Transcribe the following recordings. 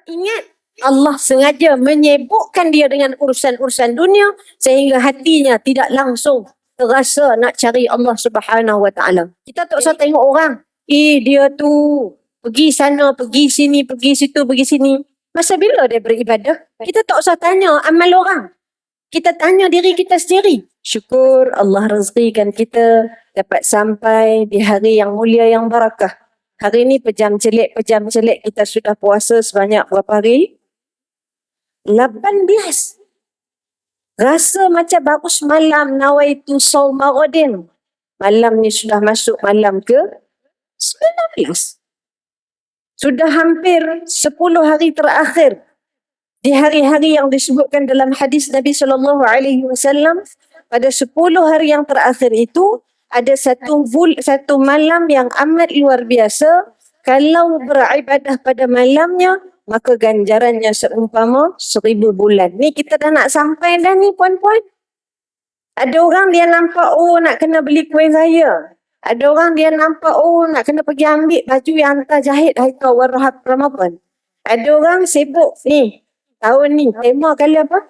ingat Allah sengaja menyibukkan dia dengan urusan-urusan dunia sehingga hatinya tidak langsung terasa nak cari Allah Subhanahu Wa Taala. Kita tak usah tengok orang. Dia tu pergi sana, pergi sini, pergi situ, pergi sini. Masa bila dia beribadah? Kita tak usah tanya amal orang. Kita tanya diri kita sendiri. Syukur Allah rezekikan kita dapat sampai di hari yang mulia yang barakah. Hari ini pejam celik kita sudah puasa sebanyak berapa hari? 18. Rasa macam baru semalam nawaitu sauma ghadin. Malam ni sudah masuk malam ke 19. Sudah hampir 10 hari terakhir. Di hari-hari yang disebutkan dalam hadis Nabi SAW, pada 10 hari yang terakhir itu ada satu malam yang amat luar biasa. Kalau beribadah pada malamnya, maka ganjarannya seumpama 1000 bulan. Ni kita dah nak sampai dah ni puan-puan. Ada orang dia nampak nak kena beli kuih raya. Ada orang dia nampak nak kena pergi ambil baju yang hantar jahit hari awal Ramadan. Ada orang sibuk ni tahun ni tema kali apa?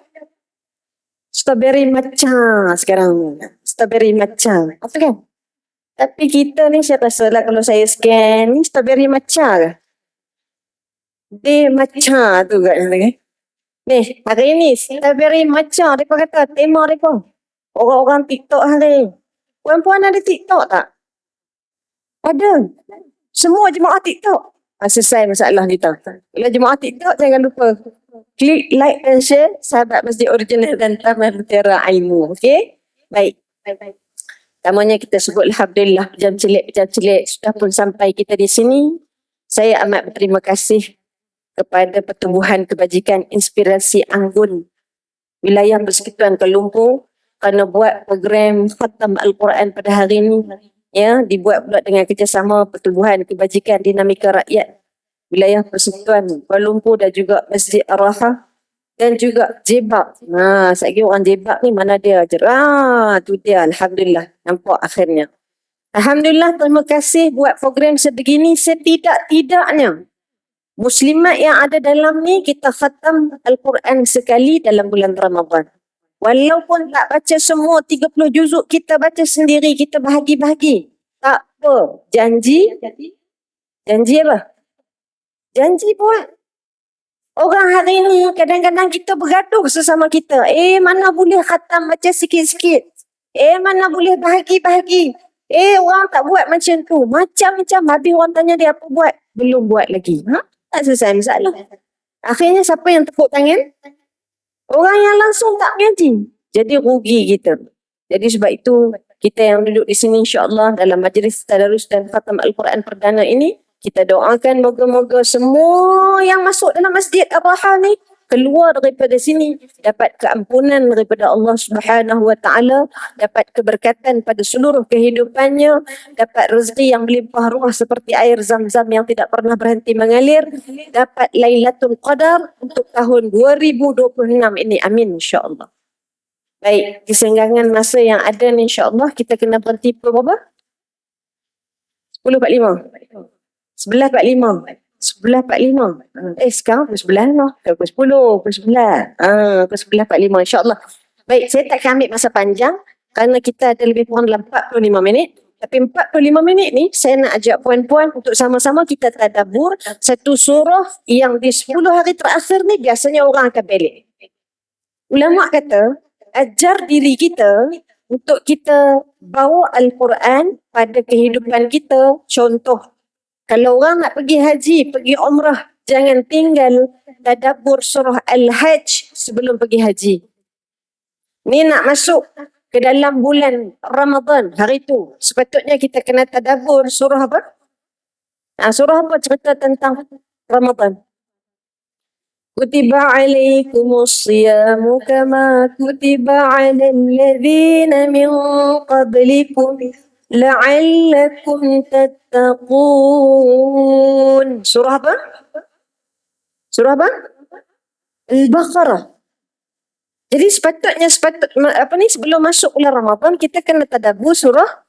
Strawberry matcha sekarang. Strawberry matcha. Apa kan? Tapi kita ni saya rasa lah kalau saya scan ni strawberry matcha ke? Dia matcha tu kan. Ni hari ni strawberry matcha mereka kata tema mereka. Orang-orang TikTok hari. Puan-puan ada TikTok tak? Ada. Semua jemaah TikTok. Selesai masalah kita. Kalau jemaah TikTok jangan lupa klik like dan share Sahabat Masjid Original dan Taman Mutiara Ilmu. Okey? Baik. Pertamanya kita sebut alhamdulillah pejam celik sudah pun sampai kita di sini. Saya amat berterima kasih kepada Pertubuhan Kebajikan Inspirasi Anggun Wilayah Persekutuan Kuala Lumpur kerana buat program khatam Al-Quran pada hari ini. Ya, dibuat pula dengan kerjasama Pertubuhan Kebajikan Dinamika Rakyat Wilayah Persekutuan Kuala Lumpur dan juga Masjid Ar-Raha dan juga Jebak. Saya kira orang Jebak ni mana dia? Tu dia. Alhamdulillah. Nampak akhirnya. Alhamdulillah, terima kasih buat program sebegini. Setidak-tidaknya Muslimat yang ada dalam ni kita khatam Al-Quran sekali dalam bulan Ramadan. Walaupun tak baca semua 30 juzuk, kita baca sendiri, kita bahagi-bahagi. Tak apa. Janji apa? Janji buat. Orang hari ni kadang-kadang kita bergaduh sesama kita. Mana boleh khatam baca sikit-sikit. Mana boleh bahagi-bahagi. Orang tak buat macam tu. Macam-macam. Habis orang tanya dia apa buat. Belum buat lagi. Tak selesai masalah. Akhirnya siapa yang tepuk tangan? Orang yang langsung tak mengaji. Jadi rugi kita. Jadi sebab itu kita yang duduk di sini insya-Allah dalam majlis tadarus dan khatam Al-Quran perdana ini, kita doakan moga-moga semua yang masuk dalam Masjid Ar-Raha ni keluar daripada sini dapat keampunan daripada Allah Subhanahu Wa Taala, dapat keberkatan pada seluruh kehidupannya, dapat rezeki yang melimpah ruah seperti air zam-zam yang tidak pernah berhenti mengalir, dapat Lailatul Qadar untuk tahun 2026 ini. Amin insya-Allah. Baik, kesenggangan masa yang ada ni insya-Allah kita kena berhenti pukul berapa? 10.45. 11.45. 11.45. Sekarang pukul 11 lah. Pukul 10, pukul 11. Pukul 11.45 insya-Allah. Baik, saya tak akan ambil masa panjang kerana kita ada lebih kurang dalam 45 minit. Tapi 45 minit ni saya nak ajak puan-puan untuk sama-sama kita tadabbur satu surah yang di 10 hari terakhir ni biasanya orang akan belik. Ulama kata, ajar diri kita untuk kita bawa Al-Quran pada kehidupan kita. Contoh, kalau orang nak pergi haji, pergi umrah, jangan tinggal tadabbur surah Al-Hajj sebelum pergi haji. Ni nak masuk ke dalam bulan Ramadan hari tu. Sepatutnya kita kena tadabbur surah apa? Surah apa cerita tentang Ramadan? Kutiba alaikumus siyamu kama kutiba alal ladzina min qablikum la'allakum tattaqun. Surah apa? Surah apa? Al-Baqarah. Jadi sepatutnya sebelum masuk bulan Ramadan kita kena tadabbur surah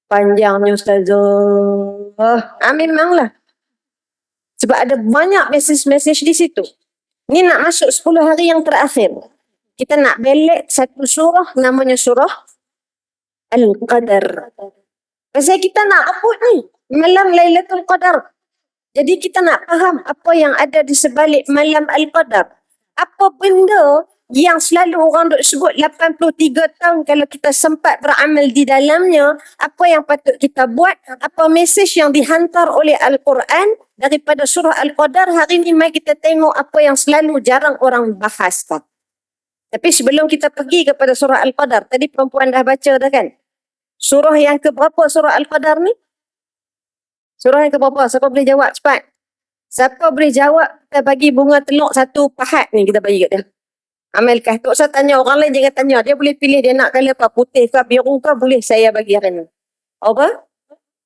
panjangnya ustazah. Memanglah. Sebab ada banyak mesej-mesej di situ. Ni nak masuk 10 hari yang terakhir. Kita nak belik satu surah namanya surah Al-Qadar. Pasal kita nak apa ni? Malam Lailatul Qadar. Jadi kita nak faham apa yang ada di sebalik malam Al-Qadar. Apa benda yang selalu orang duk sebut 83 tahun kalau kita sempat beramal di dalamnya, apa yang patut kita buat, apa mesej yang dihantar oleh Al-Quran daripada surah Al-Qadar. Hari ni mari kita tengok apa yang selalu jarang orang bahaskan. Tapi sebelum kita pergi kepada surah Al-Qadar, tadi perempuan dah baca dah kan? Surah yang keberapa surah Al-Qadar ni? Surah yang keberapa? Siapa boleh jawab cepat? Siapa boleh jawab? Kita bagi bunga telur satu pahat ni kita bagi kat dia. Amalkah? Tak usah tanya orang lain, jangan tanya. Dia boleh pilih dia nak colour apa, putih ke, biru ke, boleh saya bagi hari ni. Apa?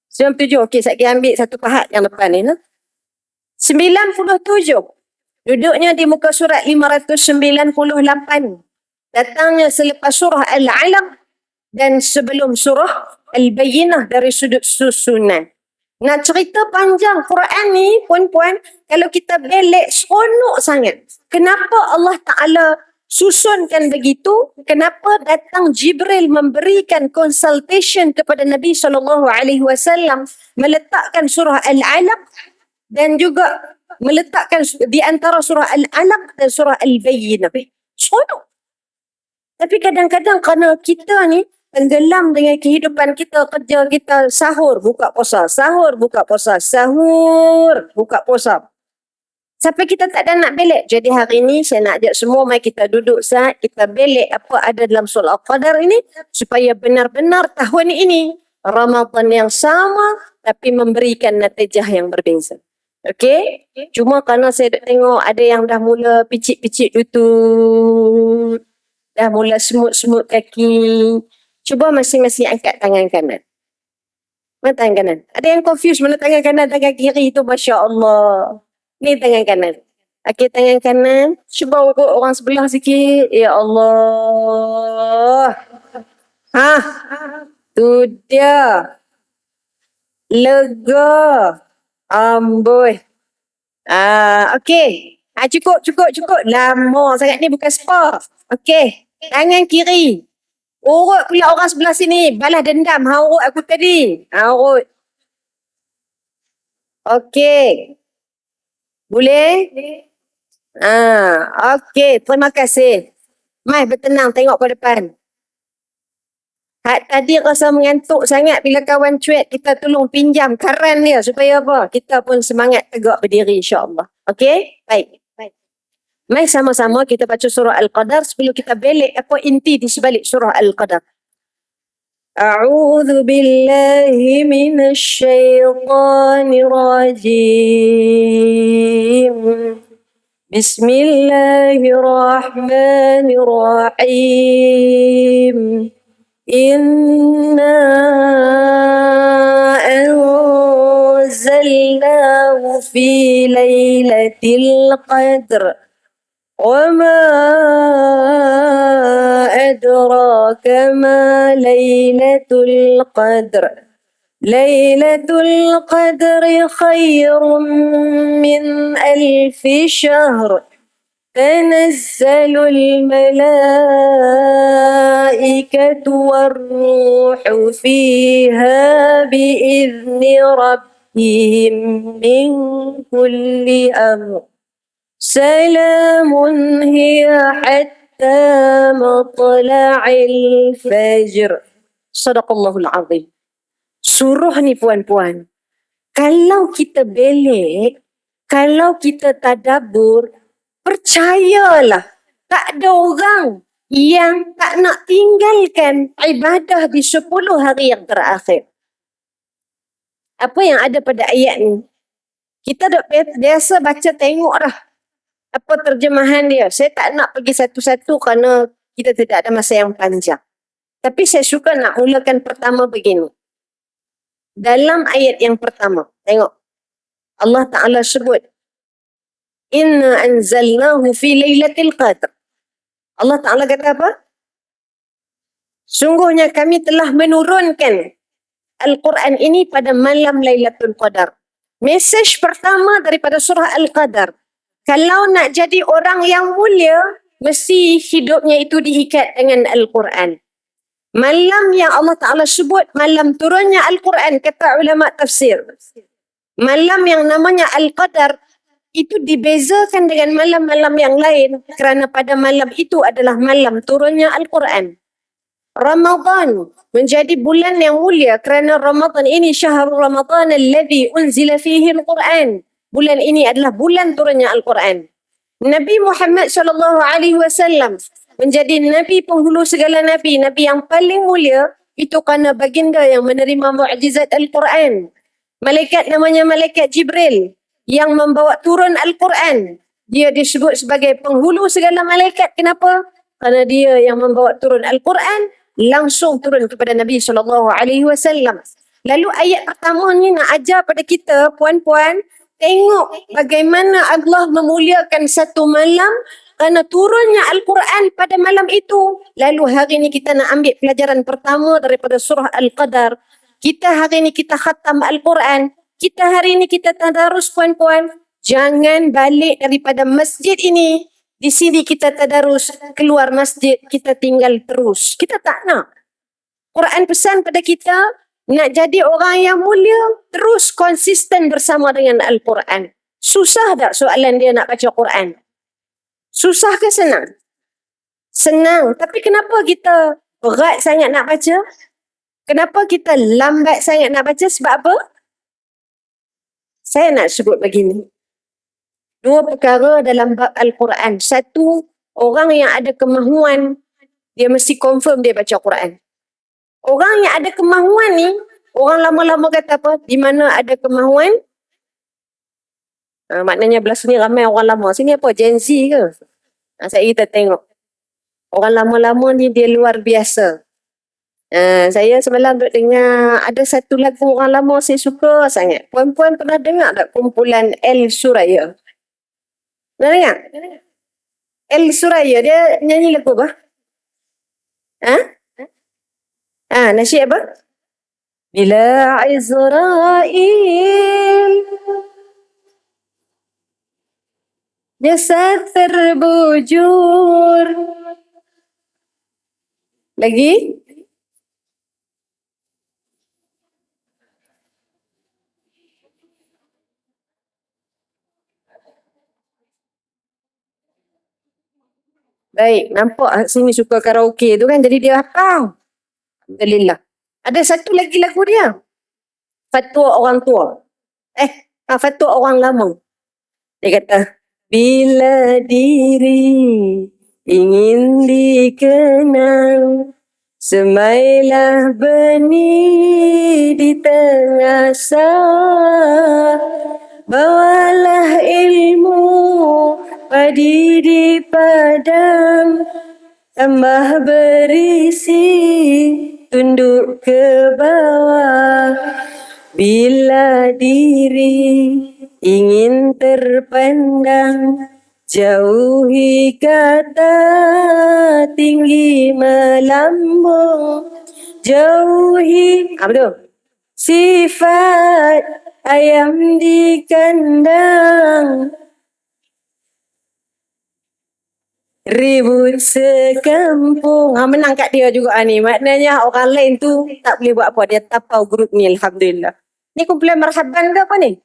97. Okey, saya ambil satu pahat yang depan ni. 97. Duduknya di muka surat 598. Datangnya selepas surah Al-Alaq dan sebelum surah Al-Bayyinah dari sudut susunan. Nak cerita panjang Quran ni, puan-puan, kalau kita belik seronok sangat. Kenapa Allah Ta'ala susunkan begitu? Kenapa datang Jibril memberikan consultation kepada Nabi SAW, meletakkan surah Al-Alaq dan juga meletakkan di antara surah Al-Alaq dan surah Al-Bayyinah. Seronok. Tapi kadang-kadang kerana kita ni tenggelam dengan kehidupan kita, kerja kita, sahur, buka puasa, sahur, buka puasa, sahur, buka puasa. Sampai kita tak ada nak belik. Jadi hari ni saya nak ajak semua, mari kita duduk saat kita belik apa ada dalam surah Al-Qadar ini, supaya benar-benar tahun ini Ramadan yang sama tapi memberikan natijah yang berbeza. Okey? Cuma kerana saya tengok ada yang dah mula picit-picit lutut, dah mula semut-semut kaki. Cuba masing-masing angkat tangan kanan. Mana tangan kanan? Ada yang confused mana tangan kanan, tangan kiri tu, Masya Allah. Ni tangan kanan. Okey, tangan kanan. Cuba urut orang sebelah sikit. Ya Allah. Ha. Tu dia. Lega. Amboi. Okey. Cukup. Lama sangat ni, bukan spa. Okey. Tangan kiri. Urut pula orang sebelah sini. Balas dendam. Urut aku tadi. Urut. Okey. Boleh? Okey. Terima kasih. Mai bertenang, tengok ke depan. Hak tadi rasa mengantuk sangat bila kawan cuit, kita tolong pinjam karan dia supaya apa? Kita pun semangat tegak berdiri, insya-Allah. Okey? Baik. Mari sama-sama kita baca surah Al-Qadar sebelum kita belik apa inti di sebalik surah Al-Qadar. A'udzu billahi minasy syaithanir rajim. Bismillahirrahmanirrahim. Inna anzalnahu fi lailatul qadr. وما أدراك ما ليلة القدر ليلة القدر خير من 1000 شهر تنزل الملائكة والروح فيها بإذن ربهم من كل أمر سلام هي حتى مطلع الفجر. Sadaqallahul Azim. Surah ni puan-puan, kalau kita belik, kalau kita tadabbur, percayalah tak ada orang yang tak nak tinggalkan ibadah di 10 hari yang terakhir. Apa yang ada pada ayat ni? Kita dah biasa baca, tengok dah apa terjemahan dia. Saya tak nak pergi satu-satu kerana kita tidak ada masa yang panjang. Tapi saya suka nak mulakan pertama begini. Dalam ayat yang pertama, tengok. Allah Ta'ala sebut, Inna anzalnahu fi lailatul qadr. Allah Ta'ala kata apa? Sungguhnya kami telah menurunkan Al-Quran ini pada malam Lailatul Qadar. Mesej pertama daripada surah Al-Qadar. Kalau nak jadi orang yang mulia, mesti hidupnya itu diikat dengan Al-Quran. Malam yang Allah Ta'ala sebut, malam turunnya Al-Quran, kata ulama tafsir. Malam yang namanya Al-Qadar, itu dibezakan dengan malam-malam yang lain kerana pada malam itu adalah malam turunnya Al-Quran. Ramadan menjadi bulan yang mulia kerana Ramadan ini syahrul Ramadan alladhi unzila fihi Al-Quran. Bulan ini adalah bulan turunnya Al-Quran. Nabi Muhammad SAW menjadi Nabi penghulu segala Nabi. Nabi yang paling mulia itu kerana baginda yang menerima mukjizat Al-Quran. Malaikat namanya Malaikat Jibril yang membawa turun Al-Quran. Dia disebut sebagai penghulu segala malaikat. Kenapa? Kerana dia yang membawa turun Al-Quran langsung turun kepada Nabi SAW. Lalu ayat pertama ni nak ajar pada kita, puan-puan, tengok bagaimana Allah memuliakan satu malam kerana turunnya Al-Quran pada malam itu. Lalu hari ni kita nak ambil pelajaran pertama daripada surah Al-Qadar. Kita hari ni kita khatam Al-Quran. Kita hari ni kita tadarus, puan-puan. Jangan balik daripada masjid ini. Di sini kita tadarus, keluar masjid kita tinggal terus. Kita tak nak. Quran pesan pada kita, nak jadi orang yang mulia, terus konsisten bersama dengan Al-Quran. Susah tak soalan dia nak baca Quran? Susah ke senang? Senang. Tapi kenapa kita berat sangat nak baca? Kenapa kita lambat sangat nak baca? Sebab apa? Saya nak sebut begini. Dua perkara dalam bab Al-Quran. Satu, orang yang ada kemahuan, dia mesti confirm dia baca Quran. Orang yang ada kemahuan ni, orang lama-lama kata apa? Di mana ada kemahuan? Maknanya belah sini ramai orang lama. Sini apa? Gen Z ke? Saya kita tengok. Orang lama-lama ni dia luar biasa. Saya semalam duk dengar ada satu lagu orang lama saya suka sangat. Puan-puan pernah dengar tak kumpulan El Suraya? Pernah dengar? El Suraya, dia nyanyi lagu apa? Nasyid apa? Bila Israel jasad terbujur. Lagi? Baik, nampak sini suka karaoke tu kan, jadi dia hafal. Alhamdulillah. Ada satu lagi lagu dia. Fatwa orang tua. Fatwa orang lama. Dia kata, bila diri ingin dikenal, semailah benih di tengah sah, bawalah ilmu padi di padang, tambah berisi tunduk ke bawah. Bila diri ingin terpandang, jauhi kata tinggi melambung, jauhi sifat ayam di kandang. Ribut sekampung. Menang kat dia juga ni. Maknanya orang lain tu tak boleh buat apa. Dia tapau grup ni, Alhamdulillah. Ni kumpulan marhaban ke apa ni?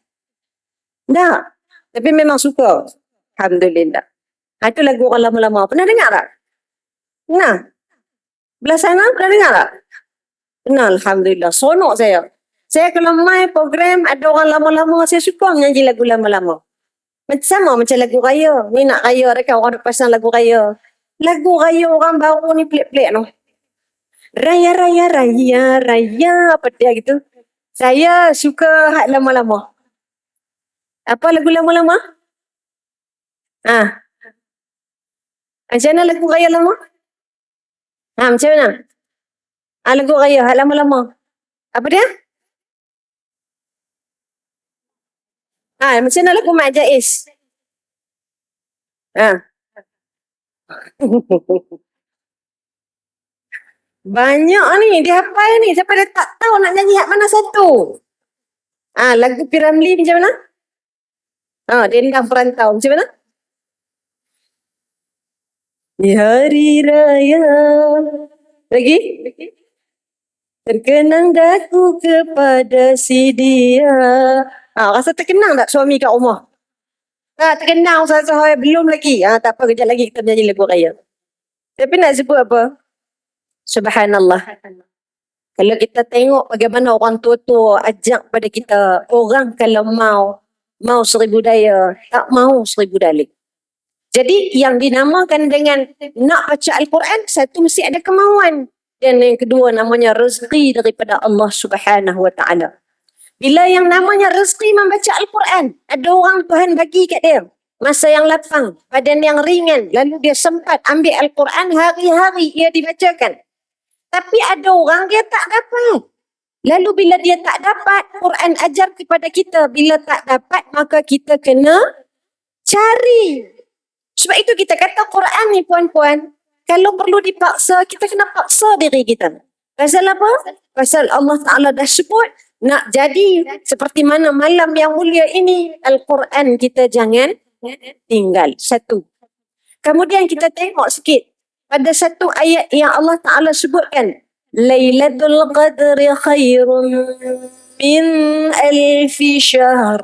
Tak. Tapi memang suka. Alhamdulillah. Itu lagu orang lama-lama. Pernah dengar tak? Pernah? Belah sana pernah dengar tak? Pernah, Alhamdulillah. Sonok saya. Saya kalau main program ada orang lama-lama, saya suka menyanyi lagu lama-lama. Sama macam lagu raya. Ni nak raya dekat orang nak pasang lagu raya. Lagu raya orang baru ni pelik-pelik tu. Raya, raya, raya, raya. Apa dia gitu. Saya suka hak lama-lama. Apa lagu lama-lama? Macam mana lagu raya lama? Macam mana? Lagu raya hak lama-lama. Apa dia? Macam mana lagu Mak Jais? Banyak ni, dia hafal ni. Siapa dia tak tahu nak nyanyi hak mana satu? Lagu Piramli macam mana? Dendang Perantau macam mana? Di hari raya. Lagi? Terkenang daku kepada si dia. Rasa terkenang tak suami kat rumah? Terkenang saya belum lagi. Tak apa, kejap lagi kita menyanyi lagu raya. Tapi nak sebut apa? Subhanallah. Kalau kita tengok bagaimana orang tua-tua ajak pada kita, orang kalau mau 1000 daya, tak mau 1000 dalih. Jadi yang dinamakan dengan nak baca Al-Quran, satu mesti ada kemauan. Dan yang kedua namanya rezeki daripada Allah Subhanahu Wa Taala. Bila yang namanya rezeki membaca Al-Quran, ada orang Tuhan bagi kat dia masa yang lapang, badan yang ringan, lalu dia sempat ambil Al-Quran hari-hari dia dibacakan. Tapi ada orang dia tak dapat. Lalu bila dia tak dapat, Quran ajar kepada kita, bila tak dapat maka kita kena cari. Sebab itu kita kata Quran ni puan-puan, kalau perlu dipaksa, kita kena paksa diri kita. Pasal apa? Pasal Allah Ta'ala dah sebut, nak jadi seperti mana malam yang mulia ini, Al-Quran kita jangan tinggal. Satu. Kemudian kita tengok sikit. Pada satu ayat yang Allah Ta'ala sebutkan, Lailatul Qadri khairun min alfi syahr.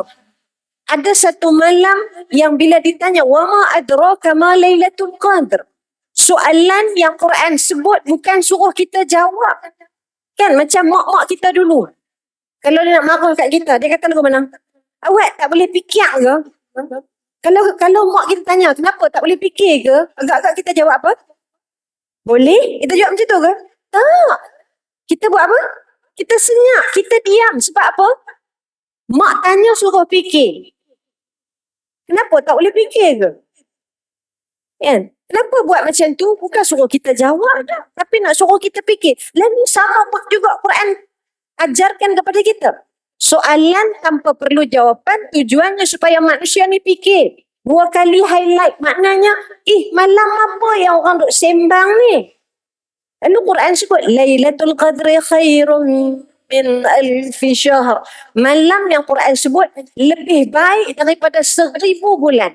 Ada satu malam yang bila ditanya, Wama adraka ma Lailatul Qadr. Soalan yang Quran sebut bukan suruh kita jawab. Kan macam mak-mak kita dulu. Kalau dia nak marah kat kita, dia kata lagu mana? Awak tak boleh fikir ke? Kalau mak kita tanya, kenapa tak boleh fikir ke? Agak-agak kita jawab apa? Boleh? Kita jawab macam tu ke? Tak. Kita buat apa? Kita senyap, kita diam. Sebab apa? Mak tanya suruh fikir. Kenapa tak boleh fikir ke? Kan? Kenapa buat macam tu? Bukan suruh kita jawab dah, tapi nak suruh kita fikir. Lalu sama pun juga Quran ajarkan kepada kita. Soalan tanpa perlu jawapan, tujuannya supaya manusia ni fikir. 2 kali highlight, maknanya, malam apa yang orang duk sembang ni? Lalu Quran sebut, Lailatul Qadri khairun min alfi syahr. Malam yang Quran sebut lebih baik daripada 1000 bulan.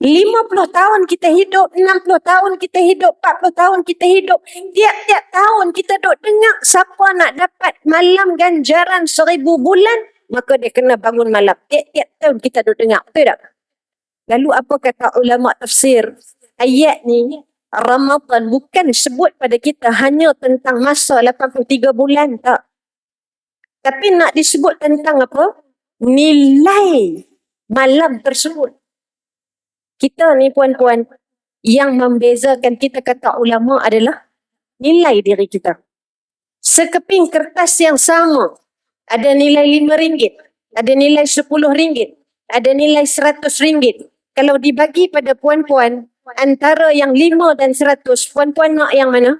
50 tahun kita hidup, 60 tahun kita hidup, 40 tahun kita hidup. Tiap-tiap tahun kita duk dengar siapa nak dapat malam ganjaran 1000 bulan, maka dia kena bangun malam. Tiap-tiap tahun kita duk dengar. Betul tak? Lalu apa kata ulama tafsir? Ayat ni, Ramadan bukan sebut pada kita hanya tentang masa 83 bulan, tak. Tapi nak disebut tentang apa? Nilai malam tersebut. Kita ni puan-puan, yang membezakan kita kata ulama adalah nilai diri kita. Sekeping kertas yang sama, ada nilai RM5, ada nilai RM10, ada nilai RM100. Kalau dibagi pada puan-puan, antara yang 5 dan 100, puan-puan nak yang mana?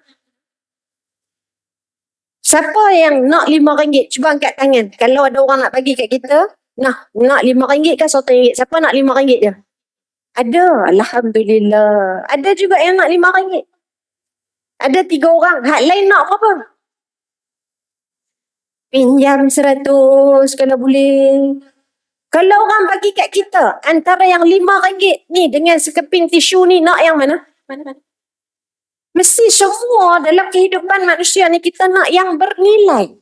Siapa yang nak RM5? Cuba angkat tangan. Kalau ada orang nak bagi kat kita, nak RM5 ke RM100? Siapa nak RM5 je? Ada, Alhamdulillah. Ada juga yang nak RM5. Ada 3 orang. Hak lain nak apa? Pinjam 100 kalau boleh. Kalau orang bagi kat kita, antara yang RM5 ni dengan sekeping tisu ni, nak yang mana? Mana? Mesti semua dalam kehidupan manusia ni kita nak yang bernilai.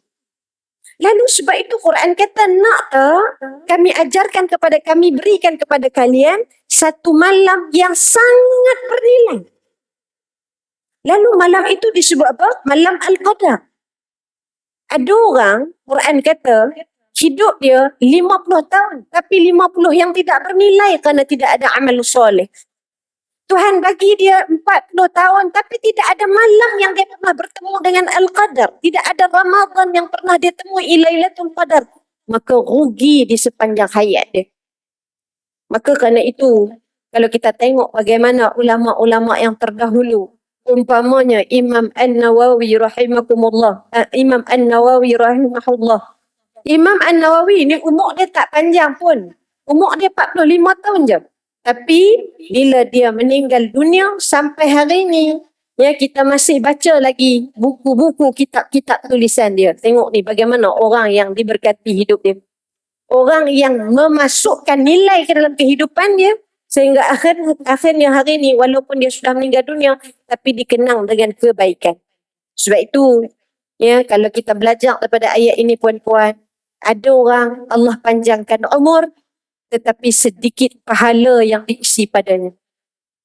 Lalu sebab itu Quran kata, nak tak? Kami ajarkan kepada, kami berikan kepada kalian satu malam yang sangat bernilai. Lalu malam itu disebut apa? Malam Al-Qadar. Ada orang, Quran kata, hidup dia 50 tahun. Tapi 50 yang tidak bernilai kerana tidak ada amal soleh. Tuhan bagi dia 40 tahun tapi tidak ada malam yang dia pernah bertemu dengan Al-Qadar. Tidak ada Ramadan yang pernah dia temui Lailatul Qadar. Maka rugi di sepanjang hayat dia. Maka kerana itu, kalau kita tengok bagaimana ulama-ulama yang terdahulu, umpamanya Imam An-Nawawi rahimahullah. Imam An-Nawawi ni umur dia tak panjang pun. Umur dia 45 tahun je. Tapi bila dia meninggal dunia sampai hari ini, Ya, kita masih baca lagi buku-buku kitab-kitab tulisan dia. Tengok ni bagaimana orang yang diberkati hidup dia. Orang yang memasukkan nilai ke dalam kehidupan dia sehingga akhirnya hari ni walaupun dia sudah meninggal dunia tapi dikenang dengan kebaikan. Sebab itu ya, kalau kita belajar daripada ayat ini puan-puan, ada orang Allah panjangkan umur tetapi sedikit pahala yang diisi padanya.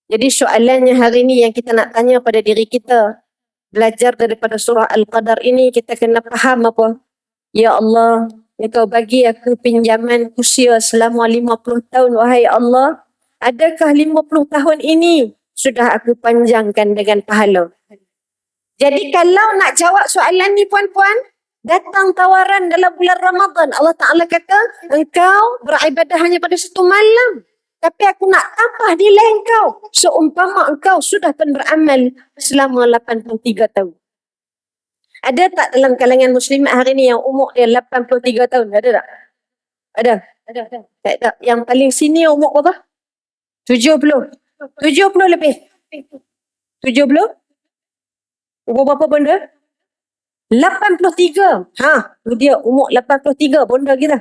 Jadi soalannya hari ni yang kita nak tanya pada diri kita, belajar daripada surah Al-Qadar ini, kita kena faham apa? Ya Allah, Engkau bagi aku pinjaman usia selama 50 tahun, wahai Allah. Adakah 50 tahun ini sudah aku panjangkan dengan pahala? Jadi kalau nak jawab soalan ni puan-puan, datang tawaran dalam bulan Ramadan. Allah Ta'ala kata, engkau beribadah hanya pada satu malam. Tapi aku nak tambah nilai engkau. Seumpama engkau sudah pun beramal selama 83 tahun. Ada tak dalam kalangan muslimat hari ni yang umur dia 83 tahun? Ada tak? Ada? Tak ada. Yang paling senior umur berapa? 70. 70 lebih. 70? Umur berapa benda? 83. Tu dia umur 83 benda kita.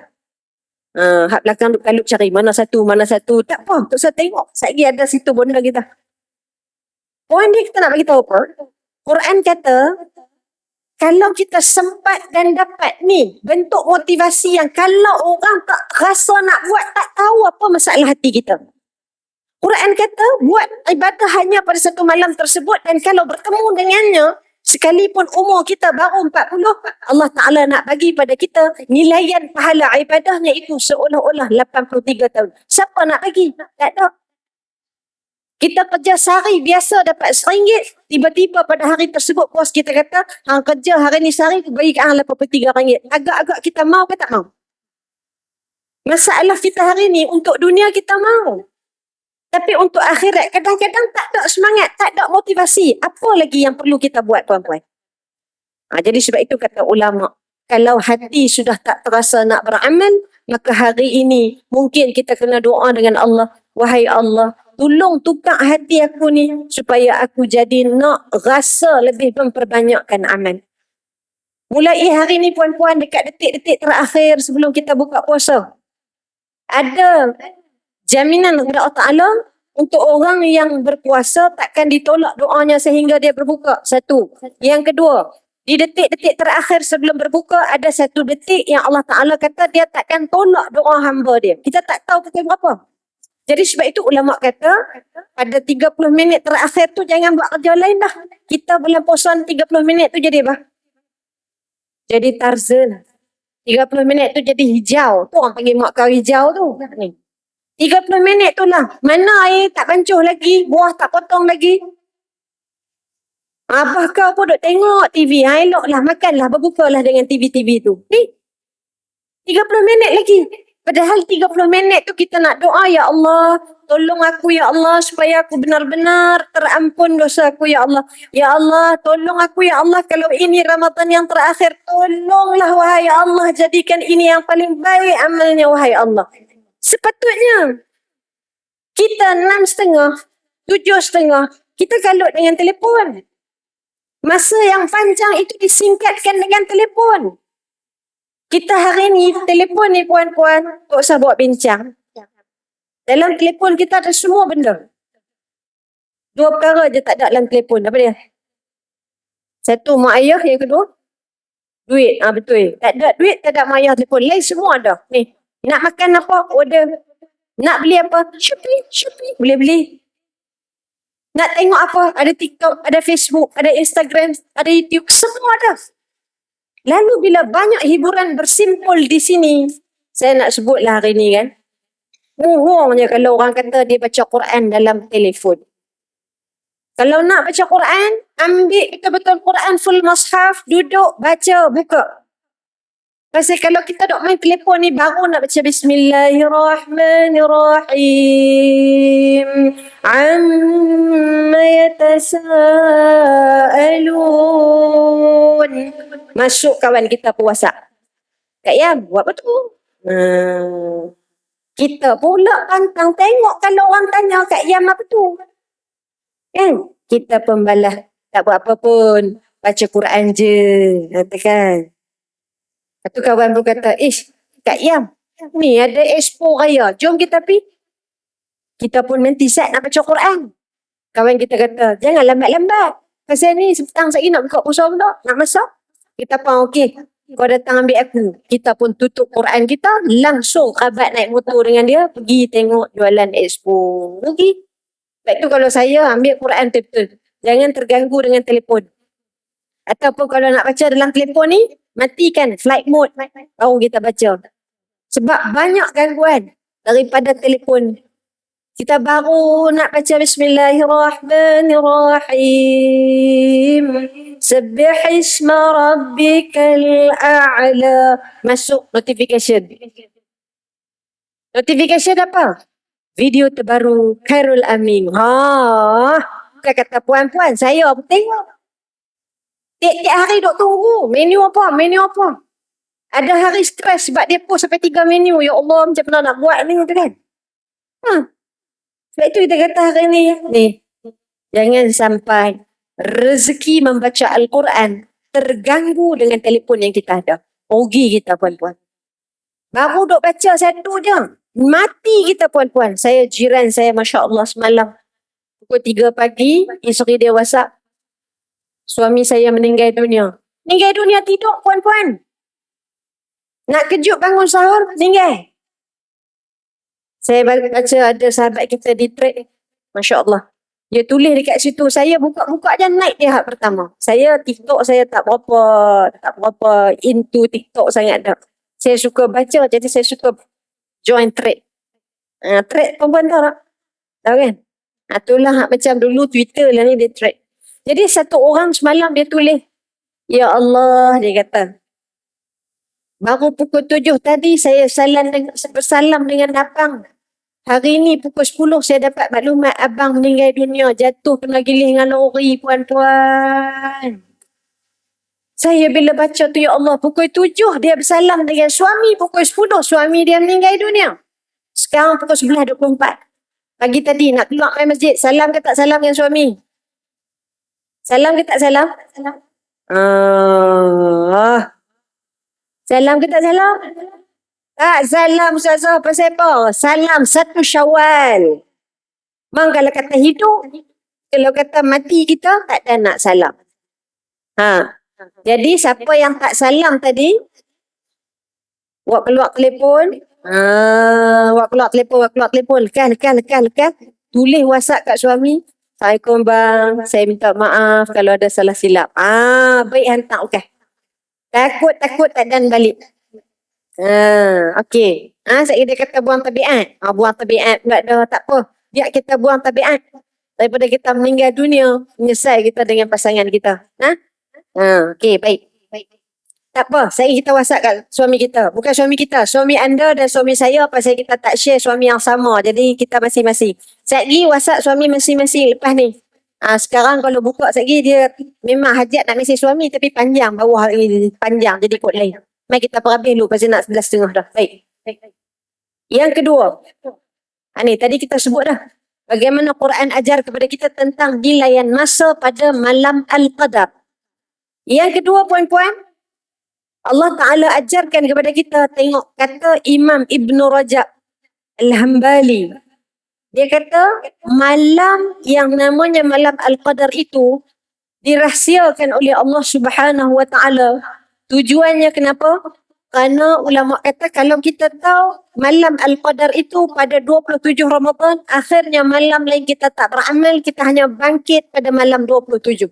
Hak belakang duk kalut cari mana satu. Tak apa, tak usah tengok. Sekali ada situ benda kita. Poin dia kita nak bagi tahu apa? Quran kata, kalau kita sempat dan dapat ni, bentuk motivasi yang kalau orang tak rasa nak buat, tak tahu apa masalah hati kita. Quran kata, buat ibadah hanya pada satu malam tersebut dan kalau bertemu dengannya, sekalipun umur kita baru 40, Allah Ta'ala nak bagi pada kita nilaian pahala ibadahnya itu seolah-olah 83 tahun. Siapa nak bagi? Tak ada. Kita kerja sehari biasa dapat RM1, tiba-tiba pada hari tersebut bos kita kata, hang kerja hari ni sehari bagi kat hang RM83. Agak-agak kita mau ke tak mau? Masalah kita hari ni untuk dunia kita mau. Tapi untuk akhirat kadang-kadang tak ada semangat, tak ada motivasi. Apa lagi yang perlu kita buat puan-puan? Jadi sebab itu kata ulama, kalau hati sudah tak terasa nak beramal, maka hari ini mungkin kita kena doa dengan Allah. Wahai Allah, tolong tukar hati aku ni supaya aku jadi nak rasa lebih memperbanyakkan amal. Mulai hari ni puan-puan, dekat detik-detik terakhir sebelum kita buka puasa, ada jaminan kepada Allah Ta'ala untuk orang yang berpuasa takkan ditolak doanya sehingga dia berbuka. Satu. Yang kedua, di detik-detik terakhir sebelum berbuka ada satu detik yang Allah Ta'ala kata dia takkan tolak doa hamba dia. Kita tak tahu pukul berapa. Jadi sebab itu ulama kata pada 30 minit terakhir tu jangan buat kerja lain dah. Kita bulan puasa 30 minit tu jadi apa? Jadi Tarzan. 30 minit tu jadi hijau. Tu orang panggil mak kau hijau tu. Ni. 30 minit tu lah. Mana air tak bancuh lagi, buah tak potong lagi. Abah kau pun duk tengok TV. Eloklah, makanlah, berbukalah dengan TV-TV tu. Ni, 30 minit lagi. Padahal 30 minit tu kita nak doa, ya Allah, tolong aku ya Allah supaya aku benar-benar terampun dosa aku ya Allah. Ya Allah, tolong aku ya Allah kalau ini Ramadan yang terakhir. Tolonglah wahai Allah, jadikan ini yang paling baik amalnya wahai Allah. Sepatutnya kita 6.30, 7.30, kita kalut dengan telefon. Masa yang panjang itu disingkatkan dengan telefon. Kita hari ni, telefon ni puan-puan, tak usah buat bincang. Dalam telefon kita ada semua benda. 2 perkara je tak ada dalam telefon. Apa dia? Satu, mak ayah. Yang kedua, duit. Betul. Tak ada duit, tak ada mak ayah telefon. Lain semua ada. Ni. Nak makan apa? Order. Nak beli apa? Shopee. Boleh beli. Nak tengok apa? Ada TikTok, ada Facebook, ada Instagram, ada YouTube. Semua ada. Lalu bila banyak hiburan bersimpul di sini, saya nak sebutlah hari ni kan, bohongnya kalau orang kata dia baca Quran dalam telefon. Kalau nak baca Quran, ambil betul-betul Quran full mushaf, duduk, baca, buka. Pasal kalau kita duk main telefon ni baru nak baca Bismillahirrahmanirrahim. Amma yatasaalun. Masuk kawan kita puasa. Kak Yam, buat apa tu? Kita pula pantang tengok kalau orang tanya Kak Yam apa tu. Kan? Kita pembalas. Tak buat apa pun. Baca Quran je. Katakan. Lepas tu kawan pun kata, Kak Yam, ni ada expo raya. Jom kita pergi. Kita pun nanti set nak baca Quran. Kawan kita kata, jangan lambat-lambat. Pasal ni petang saya nak buka puasa pun tak. Nak masak. Kita pun okey. Kau datang ambil aku. Kita pun tutup Quran kita. Langsung kerabat naik motor dengan dia. Pergi tengok jualan expo. Pergi. Lepas tu kalau saya ambil Quran betul-betul. Jangan terganggu dengan telefon. Ataupun kalau nak baca dalam telefon ni, matikan flight mode. Baru kita baca. Sebab banyak gangguan daripada telefon. Kita baru nak baca Bismillahirrahmanirrahim. Sabbih isma rabbikal a'la. Masuk notification. Notification apa? Video terbaru Khairul Amin. Bukan kata puan-puan, saya pun tengok. Tiap-tiap hari duk tunggu. Menu apa? Ada hari stres sebab dia post sampai 3 menu. Ya Allah, macam mana nak buat ni tu kan? Sebab itu kita kata hari ni, jangan sampai rezeki membaca Al-Quran terganggu dengan telefon yang kita ada. Rugi kita puan-puan. Baru duk baca satu je. Mati kita puan-puan. Jiran saya Masya Allah semalam. Pukul 3 pagi, isteri dia WhatsApp. Suami saya meninggal dunia. Meninggal dunia tidur puan-puan. Nak kejut bangun sahur, meninggal. Saya baca ada sahabat kita di trade. Masya Allah. Dia tulis dekat situ. Saya buka-buka je naik dia hak pertama. Saya TikTok saya tak berapa into TikTok sangat dah. Saya suka baca jadi saya suka join trade. Trade perempuan tahu tak? Tahu kan? Itulah hak macam dulu Twitter lah ni dia trade. Jadi satu orang semalam dia tulis. Ya Allah dia kata. Baru pukul 7 tadi saya bersalam dengan abang. Hari ni pukul 10 saya dapat maklumat abang meninggal dunia. Jatuh kena giling dengan lori puan-puan. Saya bila baca tu ya Allah pukul 7 dia bersalam dengan suami. Pukul 10 suami dia meninggal dunia. Sekarang pukul 11.24. Pagi tadi nak keluar main masjid. Salam ke tak salam dengan suami? Salam ke tak salam? Salam ke tak salam? Tak salam Ustazah. Pasal apa? Salam 1 Syawal. Memang kalau kata hidup, kalau kata mati kita, tak ada nak salam. Jadi siapa yang tak salam tadi, keluar telefon. Keluar telefon. Lekas. Tulis WhatsApp kat suami. Assalamualaikum bang, saya minta maaf kalau ada salah silap. Baik hantar okey. Takut tak dan balik. Okey. Saya dia kata buang tabiat. Buang tabiat pula dah tak apa. Biar kita buang tabiat. Daripada kita meninggal dunia, menyesal kita dengan pasangan kita. Okey, baik. Tak apa, kita WhatsApp kat suami kita. Bukan suami kita, suami anda dan suami saya pasal kita tak share suami yang sama. Jadi kita masing-masing. Sekejap WhatsApp suami masing-masing lepas ni. Sekarang kalau buka sekejap dia memang hajat nak mesej suami tapi panjang. Bawah ni panjang jadi kod lain. Mari kita perhabis dulu pasal nak 11.30 dah. Baik. Yang kedua. Ni tadi kita sebut dah. Bagaimana Quran ajar kepada kita tentang nilaian masa pada malam Al-Qadar. Yang kedua puan-puan. Allah Ta'ala ajarkan kepada kita tengok kata Imam Ibn Rajab Al-Hambali. Dia kata malam yang namanya malam Al-Qadar itu dirahsiakan oleh Allah Subhanahu Wa Ta'ala. Tujuannya kenapa? Kerana ulama kata kalau kita tahu malam Al-Qadar itu pada 27 Ramadan, akhirnya malam lain kita tak beramal, kita hanya bangkit pada malam 27.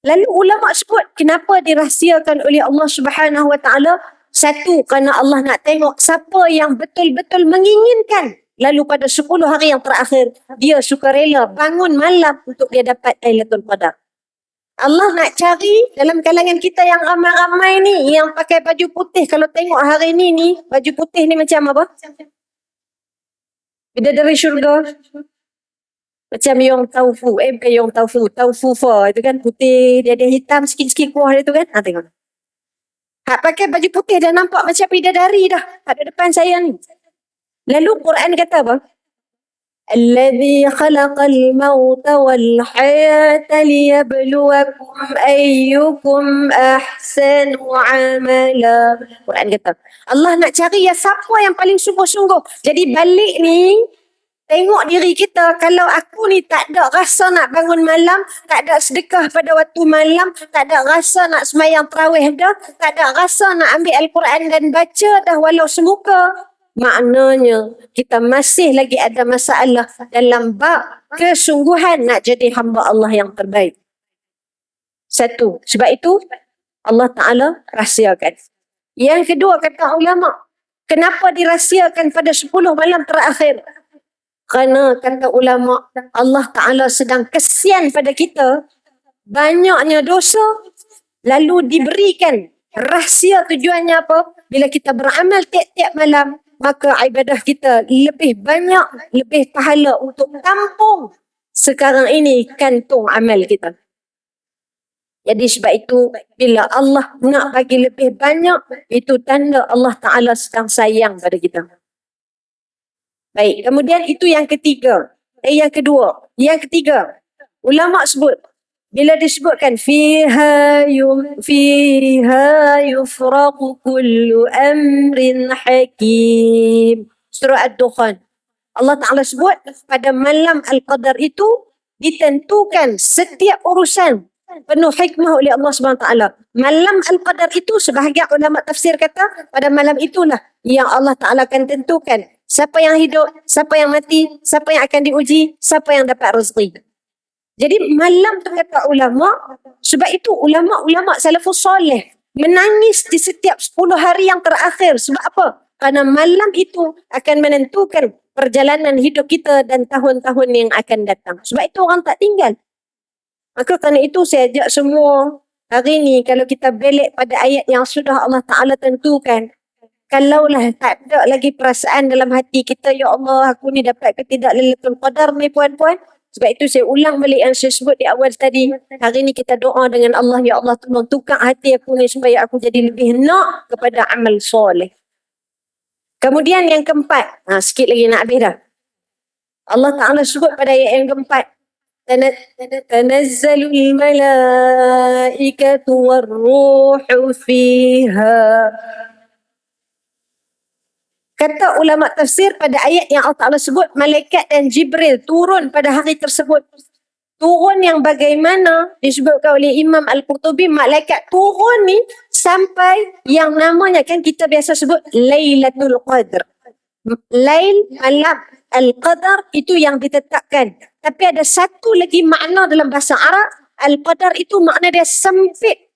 Lalu ulama sebut kenapa dirahsiakan oleh Allah Subhanahu Wa Ta'ala? Satu, kerana Allah nak tengok siapa yang betul-betul menginginkan. Lalu pada 10 hari yang terakhir, dia sukarela bangun malam untuk dia dapat Lailatul Qadar. Allah nak cari dalam kalangan kita yang ramai-ramai ni, yang pakai baju putih. Kalau tengok hari ni, baju putih ni macam apa? Bidadari syurga. Macam Yong Taufu. Bukan Yong Taufu. Taufu Fa. Itu kan putih. Dia ada hitam sikit-sikit kuah dia tu kan. Tengok. Pakai baju putih dah nampak macam bidadari dah. Pada depan saya ni. Lalu Quran kata apa? الذي خلق الموت والحياة ليبلوكم أيكم أحسن عملا. Quran kata, Allah nak cari siapa yang paling sungguh-sungguh. Jadi balik ni, tengok diri kita. Kalau aku ni tak ada rasa nak bangun malam, tak ada sedekah pada waktu malam, tak ada rasa nak semayang tarawih dah, tak ada rasa nak ambil Al-Quran dan baca dah walau semuka, maknanya kita masih lagi ada masalah dalam bab kesungguhan nak jadi hamba Allah yang terbaik. Satu, sebab itu Allah Ta'ala rahsiakan. Yang kedua, kata ulama, kenapa dirahsiakan pada 10 malam terakhir? Kerana kata ulama, Allah Ta'ala sedang kesian pada kita banyaknya dosa, lalu diberikan rahsia. Tujuannya apa? Bila kita beramal tiap-tiap malam, maka ibadah kita lebih banyak, lebih pahala untuk tampung sekarang ini kantung amal kita. Jadi sebab itu, bila Allah nak bagi lebih banyak, itu tanda Allah Ta'ala sedang sayang pada kita. Baik, kemudian itu yang ketiga. Yang kedua. Yang ketiga, ulama sebut, bila disebutkan fiha yufraqu kullu amrin hakim, surah Ad-Dukhan, Allah Ta'ala sebut pada malam Al-Qadar itu ditentukan setiap urusan penuh hikmah oleh Allah SWT. Malam Al-Qadar itu, sebahagian ulama tafsir kata, pada malam itulah yang Allah Ta'ala akan tentukan siapa yang hidup, siapa yang mati, siapa yang akan diuji, siapa yang dapat rezeki. Jadi malam tu kata ulama, sebab itu ulama-ulama salafus soleh menangis di setiap 10 hari yang terakhir. Sebab apa? Kerana malam itu akan menentukan perjalanan hidup kita dan tahun-tahun yang akan datang. Sebab itu orang tak tinggal. Maka kerana itu saya ajak semua hari ni, kalau kita belik pada ayat yang sudah Allah Ta'ala tentukan, kalaulah tak ada lagi perasaan dalam hati kita, ya Allah, aku ni dapat ke tidak Lailatul Qadar ni puan-puan. Sebab itu saya ulang balik yang saya sebut di awal tadi. Hari ni kita doa dengan Allah, ya Allah, tolong tukar hati aku ni supaya aku jadi lebih nak kepada amal soleh. Kemudian yang keempat, sikit lagi nak habis dah. Allah Ta'ala sebut pada ayat yang keempat, tanazzalul malaikatu warruhu fiha. Kata ulama tafsir pada ayat yang Allah Ta'ala sebut, malaikat dan Jibril turun pada hari tersebut. Turun yang bagaimana disebutkan oleh Imam Al-Qurtubi, malaikat turun ni sampai yang namanya, kan kita biasa sebut Lailatul Qadar. Lail, malam, Al-Qadar itu yang ditetapkan. Tapi ada satu lagi makna dalam bahasa Arab, Al-Qadar itu makna dia sempit.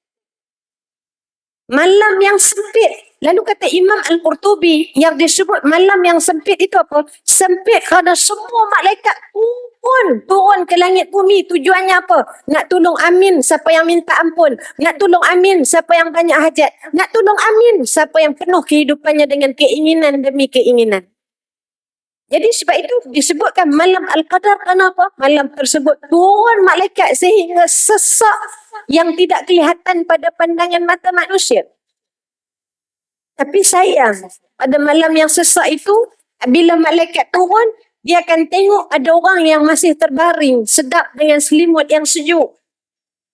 Malam yang sempit. Lalu kata Imam Al-Qurtubi, yang disebut malam yang sempit itu apa? Sempit kerana semua malaikat turun ke langit bumi. Tujuannya apa? Nak tolong amin siapa yang minta ampun. Nak tolong amin siapa yang banyak hajat. Nak tolong amin siapa yang penuh kehidupannya dengan keinginan demi keinginan. Jadi sebab itu disebutkan malam Al-Qadar. Kenapa? Malam tersebut turun malaikat sehingga sesak yang tidak kelihatan pada pandangan mata manusia. Tapi sayang, pada malam yang sesak itu, bila malaikat turun, dia akan tengok ada orang yang masih terbaring, sedap dengan selimut yang sejuk.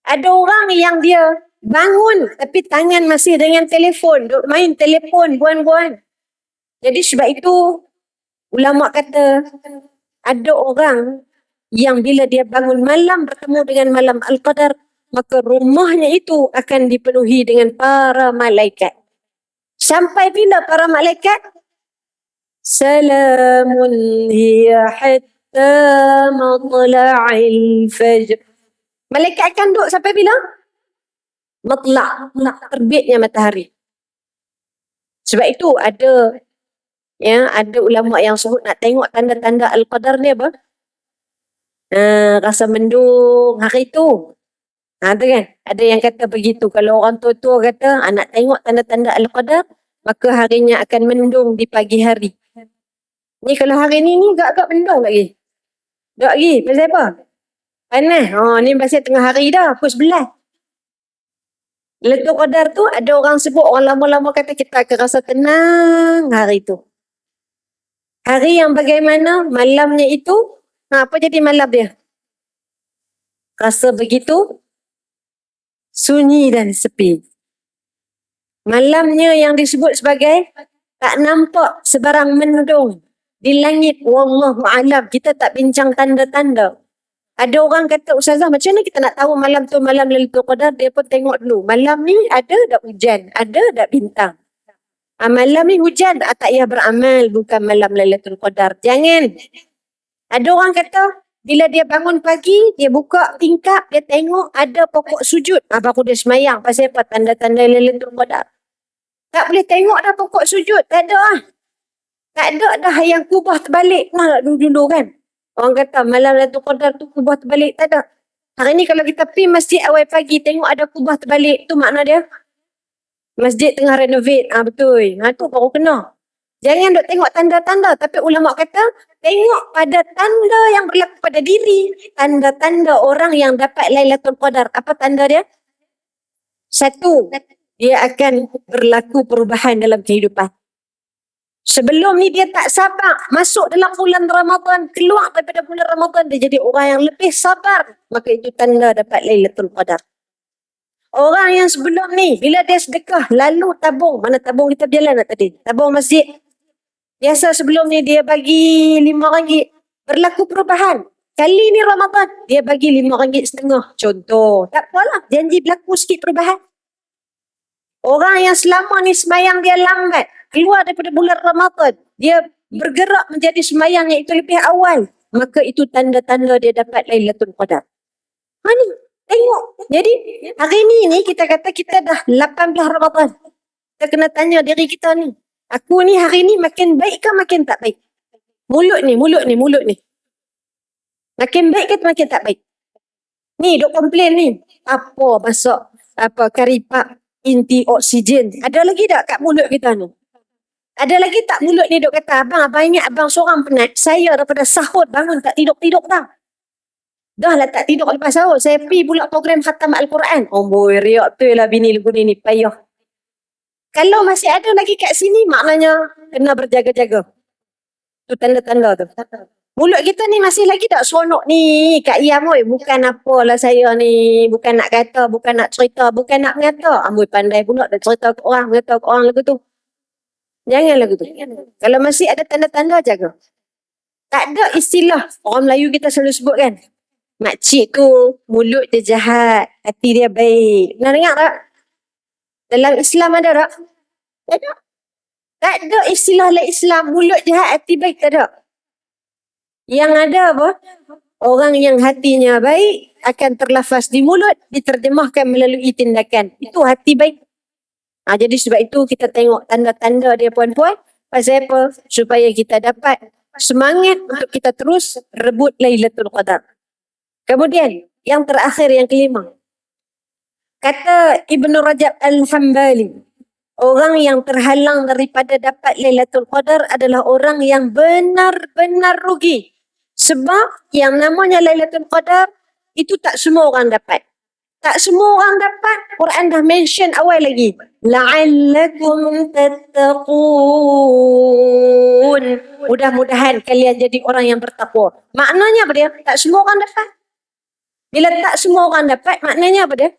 Ada orang yang dia bangun, tapi tangan masih dengan telefon, duk main telefon, buan-buan. Jadi sebab itu, ulama kata, ada orang yang bila dia bangun malam bertemu dengan malam Al-Qadar, maka rumahnya itu akan dipenuhi dengan para malaikat. Sampai bila para malaikat? Salamun hiya hatta matla'il fajr. Malaikat akan duduk sampai bila? Matla', terbitnya matahari. Sebab itu ada ulama yang sebut nak tengok tanda-tanda Al-Qadar ni apa? Rasa mendung hari tu. Tu kan? Ada yang kata begitu. Kalau orang tua-tua kata, nak tengok tanda-tanda Al-Qadar, maka harinya akan mendung di pagi hari. Ni kalau hari ni agak-agak mendung lagi. Tak lagi. Pasal apa? Panas. Ni pasal tengah hari dah. Pukul 11. Lailatul Qadar tu ada orang sebut, orang lama-lama kata kita akan rasa tenang hari tu. Hari yang bagaimana? Malamnya itu, apa jadi malam dia? Rasa begitu sunyi dan sepi. Malamnya yang disebut sebagai tak nampak sebarang mendung di langit. Wallahu alam. Kita tak bincang tanda-tanda. Ada orang kata, Ustazah, macam mana kita nak tahu malam tu malam Lailatul Qadar? Dia pun tengok dulu. Malam ni ada tak hujan? Ada tak bintang? Malam ni hujan, tak payah beramal. Bukan malam Lailatul Qadar. Jangan. Ada orang kata, bila dia bangun pagi, dia buka tingkap, dia tengok ada pokok sujud. Baru dia semayang. Pasal apa? Tanda-tanda Lailatul Qadar. Tak boleh tengok dah pokok sujud. Tak ada lah. Tak ada dah yang kubah terbalik. Nah, dulu-dulu kan. Orang kata malam Lailatul Qadar tu kubah terbalik. Tak ada. Hari ni kalau kita pergi masjid awal pagi, tengok ada kubah terbalik. Tu makna dia masjid tengah renovate. Betul. Tu baru kena. Jangan duk tengok tanda-tanda. Tapi ulama kata, tengok pada tanda yang berlaku pada diri. Tanda-tanda orang yang dapat Lailatul Qadar. Apa tanda dia? Satu, dia akan berlaku perubahan dalam kehidupan. Sebelum ni dia tak sabar. Masuk dalam bulan Ramadan, keluar daripada bulan Ramadan, dia jadi orang yang lebih sabar. Maka itu tanda dapat Lailatul Qadar. Orang yang sebelum ni, bila dia sedekah, lalu tabung. Mana tabung kita berjalan tadi? Tabung masjid. Biasa sebelum ni dia bagi RM5. Berlaku perubahan. Kali ni Ramadan, dia bagi RM5.50. Contoh. Tak apalah, janji berlaku sikit perubahan. Orang yang selama ni semayang dia lambat, keluar daripada bulan Ramadan, dia bergerak menjadi semayang yang itu lebih awal, maka itu tanda-tanda dia dapat Lailatul Qadar. Ni, tengok. Jadi, hari ni kita kata kita dah 18 Ramadan. Kita kena tanya diri kita ni. Aku ni hari ni makin baik ke makin tak baik? Mulut ni. Makin baik ke makin tak baik? Ni, duk komplain ni. Apa masak? Karipak inti oksigen. Ada lagi tak kat mulut kita ni? Ada lagi tak mulut ni duk kata, abang ingat abang seorang penat. Saya daripada sahur bangun tak tidur-tidur dah. Dah lah tak tidur lepas sahur. Saya pergi pula program khatam Al-Quran. Boy, riak tu lah bini lagu ni payah. Kalau masih ada lagi kat sini, maknanya kena berjaga-jaga. Tu tanda-tanda tu. Mulut kita ni masih lagi tak seronok ni. Kak Iyam, bukan apalah saya ni. Bukan nak kata, bukan nak cerita, bukan nak mengata. Amboi pandai pula nak cerita ke orang, mengata ke orang lagu tu. Jangan lagu tu. Kalau masih ada tanda-tanda, jaga. Tak ada istilah. Orang Melayu kita selalu sebut kan. Makcik tu mulut dia jahat, hati dia baik. Pernah dengar tak? Dalam Islam ada tak? Tak ada. Tak ada istilah dalam Islam mulut jahat, hati baik, tak ada. Yang ada apa? Orang yang hatinya baik akan terlafaz di mulut, diterjemahkan melalui tindakan. Itu hati baik. Jadi sebab itu kita tengok tanda-tanda dia puan-puan. Pasal apa? Supaya kita dapat semangat untuk kita terus rebut Lailatul Qadar. Kemudian, yang terakhir, yang kelima. Kata Ibnu Rajab Al-Hambali, orang yang terhalang daripada dapat Lailatul Qadar adalah orang yang benar-benar rugi. Sebab yang namanya Lailatul Qadar itu tak semua orang dapat. Tak semua orang dapat. Quran dah mention awal lagi. La'allakum tattaqun. Mudah-mudahan kalian jadi orang yang bertakwa. Maknanya apa dia? Tak semua orang dapat. Bila tak semua orang dapat, maknanya apa dia?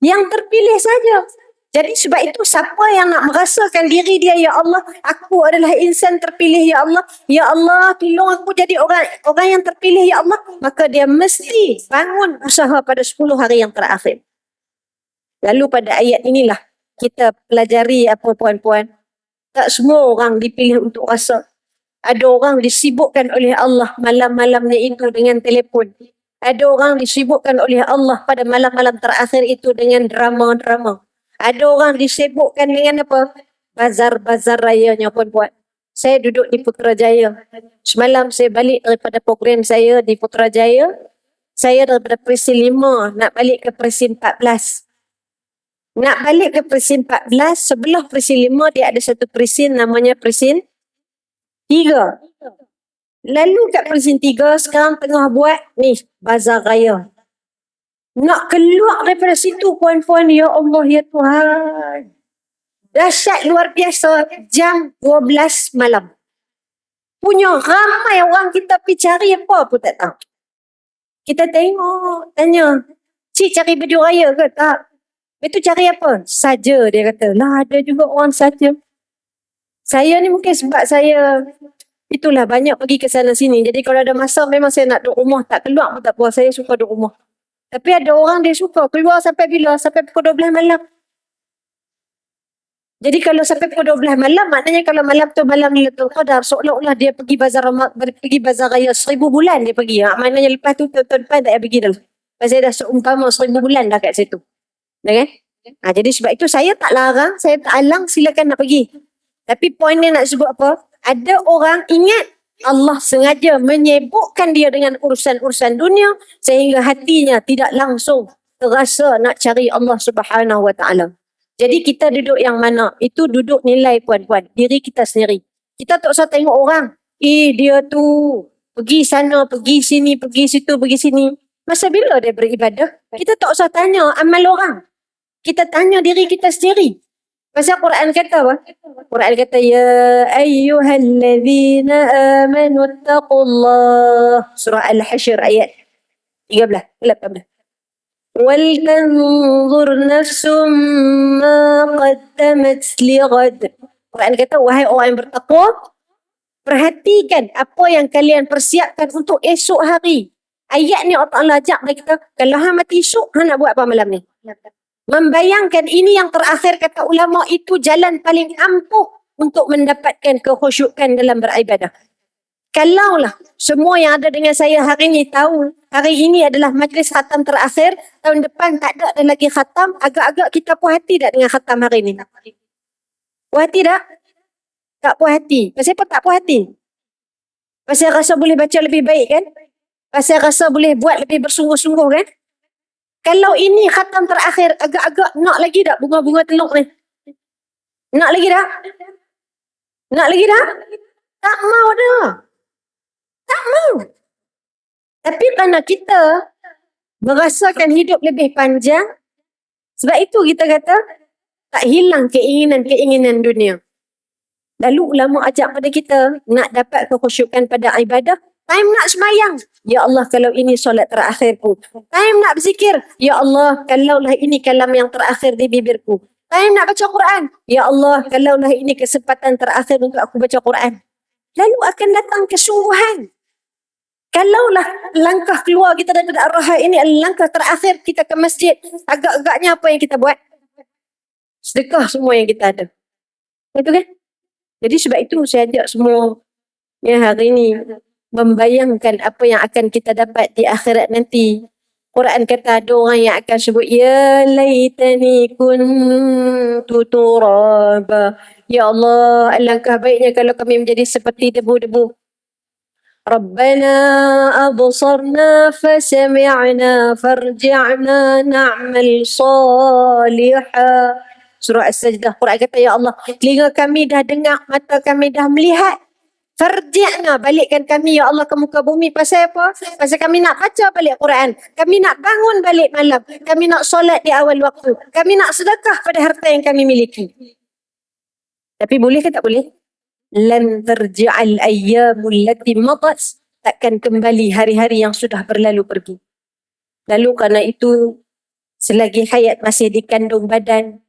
Yang terpilih saja. Jadi sebab itu siapa yang nak merasakan diri dia, ya Allah, aku adalah insan terpilih, ya Allah, tolong aku jadi orang yang terpilih, ya Allah, maka dia mesti bangun usaha pada 10 hari yang terakhir. Lalu pada ayat inilah kita pelajari apa puan-puan. Tak semua orang dipilih untuk rasa. Ada orang disibukkan oleh Allah malam-malamnya itu dengan telefon. Ada orang disibukkan oleh Allah pada malam-malam terakhir itu dengan drama-drama. Ada orang disibukkan dengan apa? Bazar-bazar rayanya puan-puan. Saya duduk di Putrajaya. Semalam saya balik daripada program saya di Putrajaya. Saya daripada Presin 5 nak balik ke Presin 14. Nak balik ke Presin 14, sebelah Presin 5 dia ada satu presin namanya Presin 3. Lalu kat Presin 3 sekarang tengah buat ni bazar raya. Nak keluar daripada situ puan-puan, ya Allah, ya Tuhan. Dahsyat luar biasa, jam 12 malam. punya ramai orang kita pergi cari apa pun tak tahu. Kita tengok, tanya, cik cari baju raya ke? Tak. Itu cari apa? Saja, dia kata. Lah ada juga orang saja. Saya ni mungkin sebab saya itulah banyak pergi ke sana sini. Jadi kalau ada masa memang saya nak duduk rumah, tak keluar pun tak apa. Saya suka duduk rumah. Tapi ada orang dia suka keluar sampai bila? Sampai pukul 12 malam. Jadi kalau sampai pukul 12 malam, maknanya kalau malam tu malam Lailatul Qadar, seolah-olah dia pergi bazar raya 1000 bulan dia pergi. Maknanya lepas tu tahun depan tak payah pergi dah. Pasal dah seumpama 1000 bulan dah kat situ. Okay? Jadi sebab itu saya tak larang, saya tak alang, silakan nak pergi. Tapi poin ni nak sebut apa? Ada orang ingat Allah sengaja menyibukkan dia dengan urusan-urusan dunia sehingga hatinya tidak langsung terasa nak cari Allah Subhanahu Wa Taala. Jadi kita duduk yang mana? Itu duduk nilai puan-puan, diri kita sendiri. Kita tak usah tengok orang. Dia tu pergi sana, pergi sini, pergi situ, pergi sini. Masa bila dia beribadah? Kita tak usah tanya amal orang. Kita tanya diri kita sendiri. Pasal Quran kata apa? Quran kata, Ya ayyuhallazina amanu taqullah. Surah Al-Hashr ayat 13. 18. وَلْتَنْظُرْ نَفْسٌ مَا قَدَّمَتْ لِغَدٍ. Quran kata, wahai orang yang bertakwa, perhatikan apa yang kalian persiapkan untuk esok hari. Ayat ni Allah Ta'ala ajak dia kata, kalau hang mati esok, hang nak buat apa malam ni? Membayangkan ini yang terakhir, kata ulama, itu jalan paling ampuh untuk mendapatkan kekhusyukan dalam beribadah. Kalaulah semua yang ada dengan saya hari ini tahu hari ini adalah majlis khatam terakhir, tahun depan tak ada lagi khatam, agak-agak kita puas hati tak dengan khatam hari ini? Puas hati tak? Tak puas hati. Pasal apa tak puas hati? Pasal rasa boleh baca lebih baik kan? Pasal rasa boleh buat lebih bersungguh-sungguh kan? Kalau ini khatam terakhir, agak-agak nak lagi tak bunga-bunga teluk ni? Nak lagi tak? Nak lagi tak? Tak mau dah. Tak mau. Tapi kerana kita merasakan hidup lebih panjang, sebab itu kita kata tak hilang keinginan-keinginan dunia. Lalu ulama ajak pada kita nak dapat kekhusyukan pada ibadah, time nak sembahyang. Ya Allah, kalau ini solat terakhirku. Time nak berzikir. Ya Allah, kalaulah ini kalam yang terakhir di bibirku. Time nak baca Quran. Ya Allah, kalaulah ini kesempatan terakhir untuk aku baca Quran. Lalu akan datang kesungguhan. Kalaulah langkah keluar kita daripada Ar-Raha ini adalah langkah terakhir kita ke masjid, agak-agaknya apa yang kita buat? Sedekah semua yang kita ada. Betul kan? Jadi sebab itu saya ajak semua yang hari ini membayangkan apa yang akan kita dapat di akhirat nanti. Quran kata ada orang yang akan sebut, Ya laitani kuntu turaba. Ya Allah, alangkah baiknya kalau kami menjadi seperti debu-debu. ربنا أبصرنا فسمعنا فارجعنا نعمل صالحا. Surah As-Sajdah. Quran kata, Ya Allah, telinga kami dah dengar, mata kami dah melihat. Farji'na, balikkan kami ya Allah ke muka bumi. Pasal apa? Pasal kami nak baca balik Quran. Kami nak bangun balik malam. Kami nak solat di awal waktu. Kami nak sedekah pada harta yang kami miliki. Tapi boleh ke tak boleh? Lan tarji'al ayyamul lati madat. Takkan kembali hari-hari yang sudah berlalu pergi. Lalu kerana itu, selagi hayat masih dikandung badan,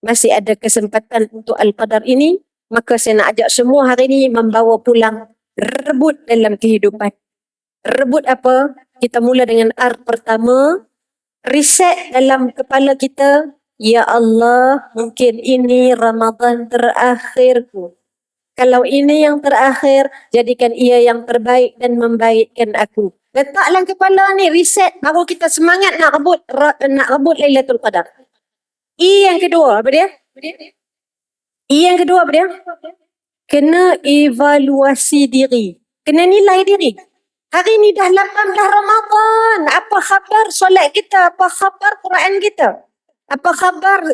masih ada kesempatan untuk Al-Qadar ini, maka saya nak ajak semua hari ini membawa pulang rebut dalam kehidupan. Rebut apa? Kita mula dengan R pertama. Reset dalam kepala kita. Ya Allah, mungkin ini Ramadan terakhirku. Kalau ini yang terakhir, jadikan ia yang terbaik dan membaikkan aku. Letak dalam kepala ni, reset, baru kita semangat nak rebut Lailatul Qadar. I yang kedua, apa dia? I yang kedua, apa dia? Kena evaluasi diri. Kena nilai diri. Hari ni dah 18 Ramadan. Apa khabar solat kita? Apa khabar Quran kita? Apa khabar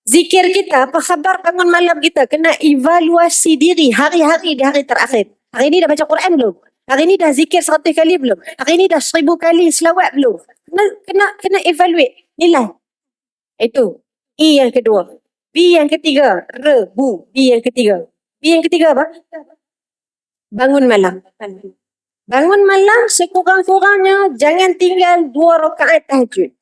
zikir kita? Apa khabar bangun malam kita? Kena evaluasi diri hari-hari di hari terakhir. Hari ni dah baca Quran belum? Hari ni dah zikir 100 kali belum? Hari ni dah 1000 kali selawat belum? Kena evaluate. Nilai. Itu. I yang kedua. B yang ketiga. Rebu. B yang ketiga. B yang ketiga apa? bangun malam. Bangun malam sekurang-kurangnya jangan tinggal 2 rakaat tahajud.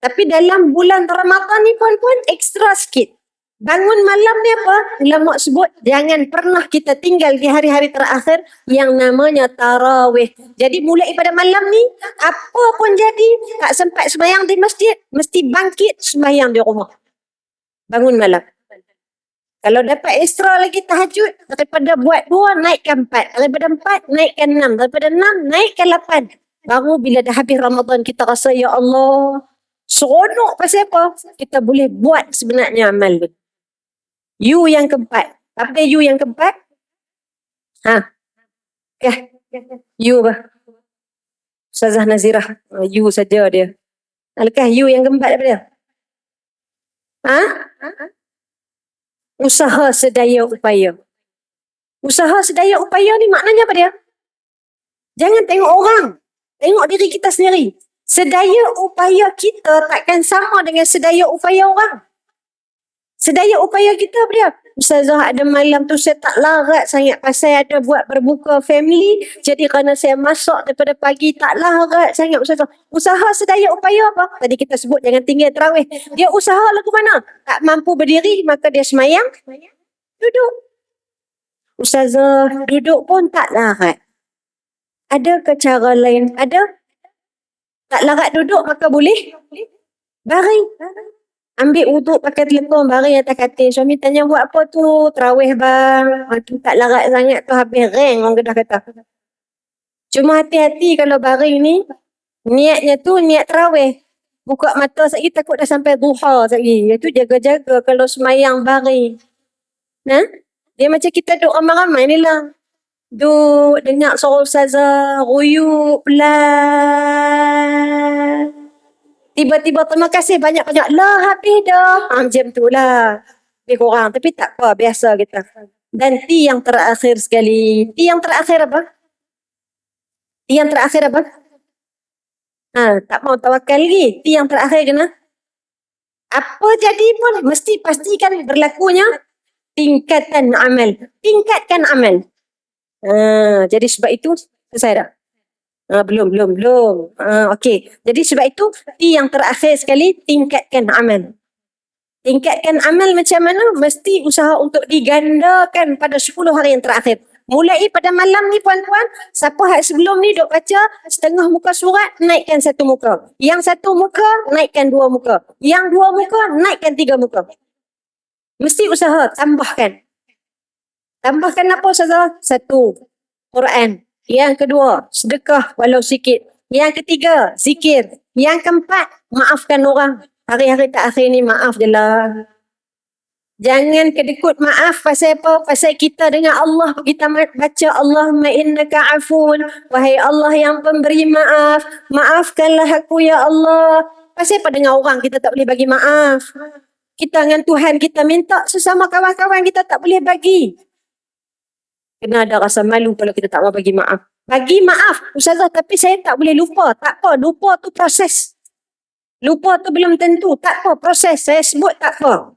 Tapi dalam bulan Ramadan ni puan-puan ekstra sikit. Bangun malam ni apa? Ulama sebut jangan pernah kita tinggal di hari-hari terakhir yang namanya tarawih. Jadi mulai pada malam ni apa pun jadi tak sempat sembahyang di masjid, mesti bangkit sembahyang di rumah. Bangun malam. Kalau dapat ekstra lagi tahajud, daripada buat 2 naikkan 4, daripada 4 naikkan 6, daripada 6 naikkan 8. Baru bila dah habis Ramadan kita rasa ya Allah seronok. Pasal apa? Kita boleh buat sebenarnya amal tu. You yang keempat. Apa you yang keempat? You apa? Ustazah Nazirah. You saja dia. Adakah you yang keempat apa dia? Usaha sedaya upaya. Usaha sedaya upaya ni maknanya apa dia? Jangan tengok orang. Tengok diri kita sendiri. Sedaya upaya kita takkan sama dengan sedaya upaya orang. Sedaya upaya kita apa dia? Ustazah ada malam tu saya tak larat sangat pasal ada buat berbuka family. Jadi kerana saya masak daripada pagi tak larat sangat Ustazah. Usaha sedaya upaya apa? Tadi kita sebut jangan tinggal tarawih. Dia usaha lagu mana? Tak mampu berdiri maka dia semayang. Duduk. Ustazah duduk pun tak larat. Ada ke cara lain? Ada? Tak larat duduk maka boleh? Baring. Ambil uduk pakai telefon baring atas katil. Suami tanya buat apa tu? Tarawih bang. Tu tak larat sangat tu habis reng orang Kedah kata. Cuma hati-hati kalau baring ni niatnya tu niat tarawih. Buka mata sekali takut dah sampai duha sekali. Itu jaga-jaga kalau semayang baring. Dia macam kita duduk ramai-ramai ni lah. Duduk dengar suara ustazah ruyuk pelan. Tiba-tiba terima kasih banyak-banyak. Lah habis dah. Macam tu lah. Lebih kurang. Tapi tak apa. Biasa kita. Dan T yang terakhir sekali. T yang terakhir apa? T yang terakhir apa? Tak mau tawakal lagi. T yang terakhir kena. Apa jadi pun mesti pastikan berlakunya tingkatan amal. Tingkatkan amal. Jadi sebab itu selesai dah? Belum. Okey. Jadi sebab itu T yang terakhir sekali tingkatkan amal. Tingkatkan amal macam mana? Mesti usaha untuk digandakan pada 10 hari yang terakhir. Mulai pada malam ni puan-puan, siapa hak sebelum ni duk baca setengah muka surat, naikkan 1 muka. Yang 1 muka, naikkan 2 muka. Yang 2 muka, naikkan 3 muka. Mesti usaha, tambahkan. Tambahkan apa sahaja? 1, Quran. Yang kedua, sedekah walau sikit. Yang ketiga, zikir. Yang keempat, maafkan orang. Hari-hari terakhir ni maaf je lah. Jangan kedekut maaf pasal apa? Pasal kita dengan Allah, kita baca Allahumma innaka afun. Wahai Allah yang pemberi maaf, maafkanlah aku ya Allah. Pasal apa dengan orang kita tak boleh bagi maaf? Kita dengan Tuhan kita minta, sesama kawan-kawan kita tak boleh bagi. Kena ada rasa malu kalau kita tak mau bagi maaf. Bagi maaf, Ustazah, tapi saya tak boleh lupa. Tak apa, lupa tu proses. Lupa tu belum tentu. Tak apa, proses. Saya sebut tak apa.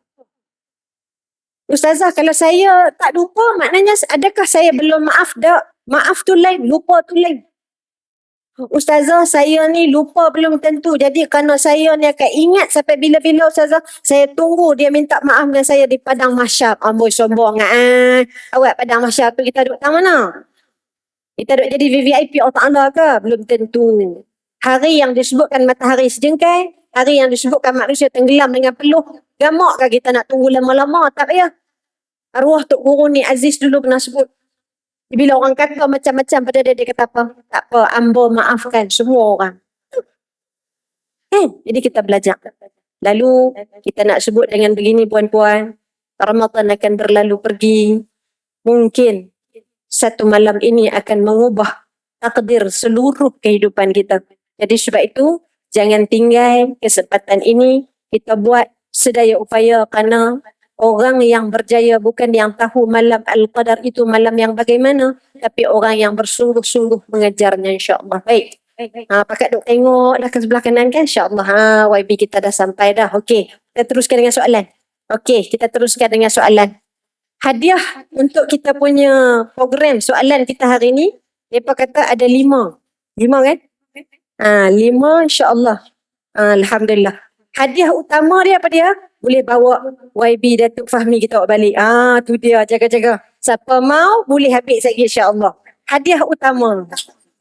Ustazah, kalau saya tak lupa, maknanya adakah saya belum maaf dah? Maaf tu lain, lupa tu lain. Ustazah, saya ni lupa belum tentu. Jadi kerana saya ni akan ingat sampai bila-bila Ustazah, saya tunggu dia minta maaf dengan saya di Padang Mahsyar. Amboi sombong awak Padang Mahsyar tu kita duduk tang mana? Kita duduk jadi VVIP Allah Ta'ala ke? Belum tentu. Hari yang disebutkan matahari sejengkai, hari yang disebutkan manusia tenggelam dengan peluh, gamakkah kita nak tunggu lama-lama? Tak payah. Arwah Tok Guru ni Aziz dulu pernah sebut. Bila orang kata macam-macam pada dia, dia kata apa? Tak apa, ambo maafkan semua orang. Jadi kita belajar. Lalu kita nak sebut dengan begini puan-puan, Ramadan akan berlalu pergi. Mungkin satu malam ini akan mengubah takdir seluruh kehidupan kita. Jadi sebab itu, jangan tinggal kesempatan ini. Kita buat sedaya upaya kerana orang yang berjaya bukan yang tahu malam Al-Qadar itu malam yang bagaimana, tapi orang yang bersungguh-sungguh mengejarnya, insya-Allah. Baik. Pakat duk tengok dah ke sebelah kanan kan, insya-Allah. YB kita dah sampai dah. Okey, kita teruskan dengan soalan. Okey, kita teruskan dengan soalan. hadiah untuk kita punya program soalan kita hari ni, mereka kata ada 5. 5 kan? 5 insya-Allah. Alhamdulillah. Hadiah utama dia apa dia? Boleh bawa YB Datuk Fahmi kita bawa balik. Tu dia, jaga-jaga. Siapa mau boleh habis lagi insya-Allah. Hadiah utama.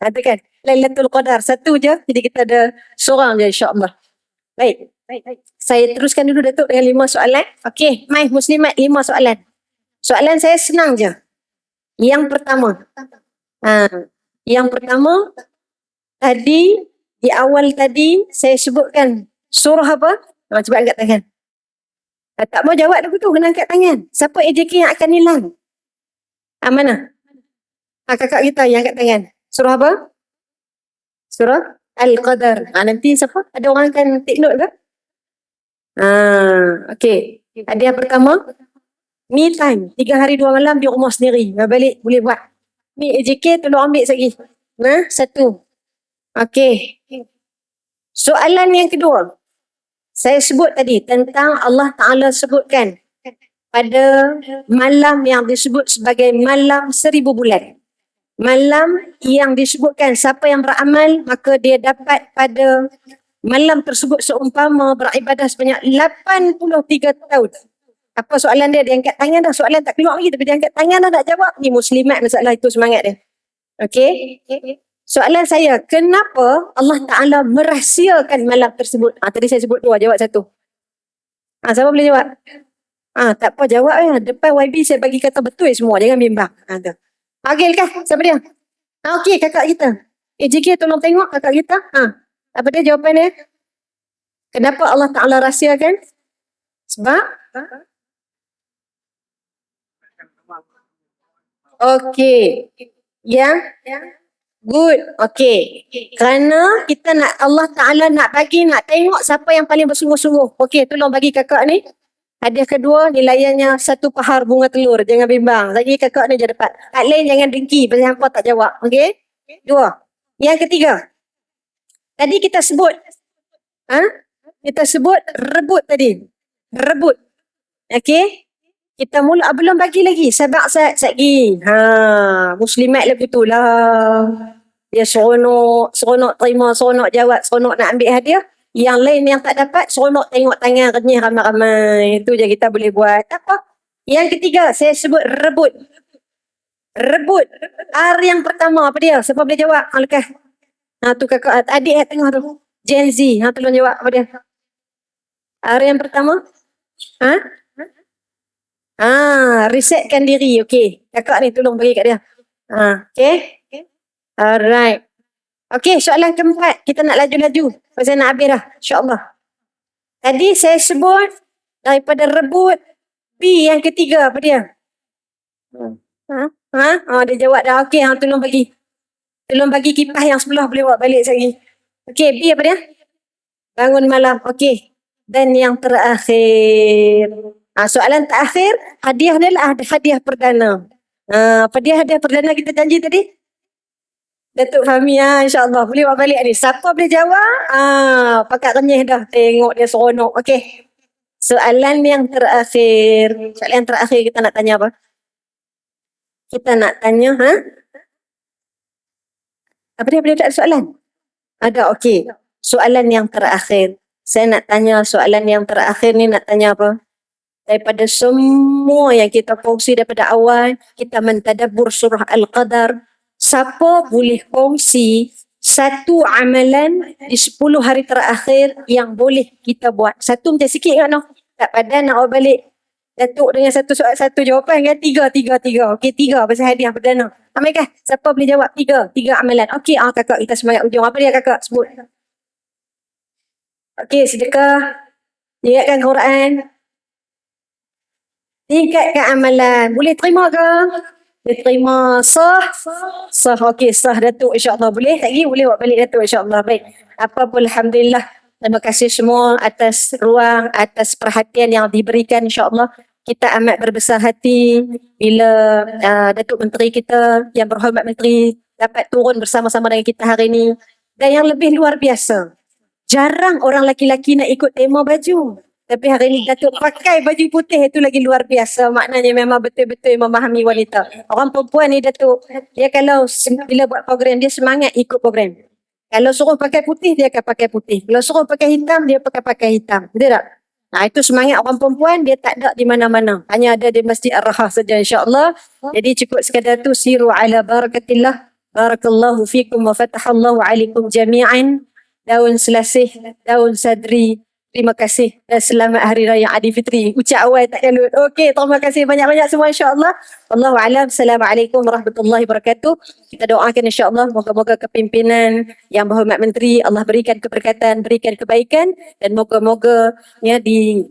Tu kan. Lailatul Qadar satu je. Jadi kita ada seorang je insya-Allah. Baik. Saya teruskan dulu Datuk dengan 5 soalan. Okey, mai muslimat 5 soalan. Soalan saya senang je. Yang pertama. Yang pertama, tadi di awal tadi saya sebutkan surah apa? Cuba angkat tangan. Tak mau jawab dulu tu, kena angkat tangan. Siapa AJK yang akan hilang? Mana? Kakak kita yang angkat tangan. Surah apa? Surah Al-Qadar. Nanti siapa? Ada orang akan take note ke? Okey. Hadiah pertama, me time. 3 hari 2 malam di rumah sendiri. Balik boleh buat. Ni AJK tolong ambil lagi. 1. Okey. Soalan yang kedua. Saya sebut tadi tentang Allah Ta'ala sebutkan pada malam yang disebut sebagai malam 1000 bulan. Malam yang disebutkan siapa yang beramal maka dia dapat pada malam tersebut seumpama beribadah sebanyak 83 tahun. Apa soalan dia? Dia angkat tangan dah. Soalan tak keluar lagi tapi dia angkat tangan dah nak jawab. Ni muslimat masalah itu semangat dia. Okey? Soalan saya, kenapa Allah Ta'ala merahsiakan malam tersebut? Tadi saya sebut 2, jawab 1. Siapa boleh jawab? Tak apa, jawab ya. Depan YB saya bagi kata betul semua, jangan bimbang. Agil kah? Siapa dia? Okey, kakak kita. AJK tolong tengok kakak kita. Apa dia jawapan dia? Kenapa Allah Ta'ala rahsiakan? Sebab? Okey. Good. Okey. Kerana kita nak Allah Ta'ala nak tengok siapa yang paling bersungguh-sungguh. Okey, tolong bagi kakak ni. Hadiah kedua, nilainya 1 pahar bunga telur. Jangan bimbang. Lagi kakak ni je dapat. Kak lain jangan dengki pasal hampa tak jawab. Okey? 2. Yang ketiga. Tadi kita sebut. Kita sebut rebut tadi. Rebut. Okey? Kita mula belum bagi lagi. Sabak lagi. Muslimat lagu tu lah. Dia seronok terima, seronok jawab, seronok nak ambil hadiah. Yang lain yang tak dapat, seronok tengok tangan renyah ramai-ramai. Itu je kita boleh buat. Apa? Yang ketiga, saya sebut rebut. Rebut. R yang pertama, apa dia? Siapa boleh jawab? Lekas. Tu kakak, adik tengah tu. Gen Z. Tolong jawab apa dia? R yang pertama? Resetkan diri. Okey. Kakak ni tolong bagi kat dia. Okey. Alright. Okey, soalan keempat. Kita nak laju-laju. Pasal nak habis dah. InsyaAllah. Tadi saya sebut daripada rebut B yang ketiga. Apa dia? Dia jawab dah. Okey, tolong bagi. Tolong bagi kipas yang sebelah boleh buat balik lagi. Okey, B apa dia? Bangun malam. Okey. Dan yang terakhir. Soalan terakhir, hadiah ni lah hadiah perdana. Apa dia hadiah perdana kita janji tadi? Datuk Fahmi, insyaAllah. Boleh buat balik ni. Siapa boleh jawab? Pakat renyah dah. Tengok dia seronok. Okey. Soalan yang terakhir. Soalan yang terakhir kita nak tanya apa? Kita nak tanya, apa dia? Boleh tak ada soalan? Ada, okey. Soalan yang terakhir. Saya nak tanya soalan yang terakhir ni nak tanya apa? Daripada semua yang kita kongsi daripada awal, kita mentadabbur surah Al-Qadar. Siapa boleh kongsi satu amalan di 10 hari terakhir yang boleh kita buat? Satu macam sikit kan? Tak padan nak buat balik. Datuk dengan satu jawapan kan? Tiga. Okey, 3 pasal hadiah perdana. Ambilkan. Siapa boleh jawab? 3 amalan. Okey, kakak kita semangat ujung. Apa dia kakak? Sebut. Okey, sedekah. Ingatkan Quran. Tingkatkan amalan. Boleh terima ke? Boleh terima. Sah. Okey, sah Datuk insyaAllah. Boleh lagi? Boleh buat balik Datuk insyaAllah. Baik. Apa pun Alhamdulillah. Terima kasih semua atas ruang, atas perhatian yang diberikan insyaAllah. Kita amat berbesar hati bila Datuk Menteri kita, yang berhormat Menteri, dapat turun bersama-sama dengan kita hari ini. Dan yang lebih luar biasa, jarang orang lelaki-lelaki nak ikut tema baju. Tapi hari ni Datuk pakai baju putih itu lagi luar biasa. Maknanya memang betul-betul memahami wanita. Orang perempuan ni Datuk, dia kalau bila buat program, dia semangat ikut program. Kalau suruh pakai putih, dia akan pakai putih. Kalau suruh pakai hitam, dia pakai hitam. Betul tak? Nah, itu semangat orang perempuan, dia tak ada di mana-mana. Hanya ada di Masjid Ar-Rahah saja insya-Allah. Jadi cukup sekadar tu, siru ala barakatillah. Barakallahu fikum wa fatahallahu alaikum jami'an. Daun selasih, daun sadri. Terima kasih dan selamat Hari Raya Aidilfitri. Ucap awal tak kalut. Okey, terima kasih banyak-banyak semua insya-Allah. Wallahu a'lam. Assalamualaikum warahmatullahi wabarakatuh. Kita doakan insya-Allah moga-moga kepimpinan Yang Berhormat Menteri Allah berikan keberkatan, berikan kebaikan dan moga-moga ya di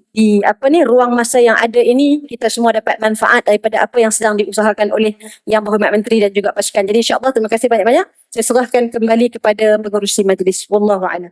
ruang masa yang ada ini kita semua dapat manfaat daripada apa yang sedang diusahakan oleh Yang Berhormat Menteri dan juga pasukan. Jadi insya-Allah terima kasih banyak-banyak. Saya serahkan kembali kepada pengerusi majlis. Wallahu a'lam.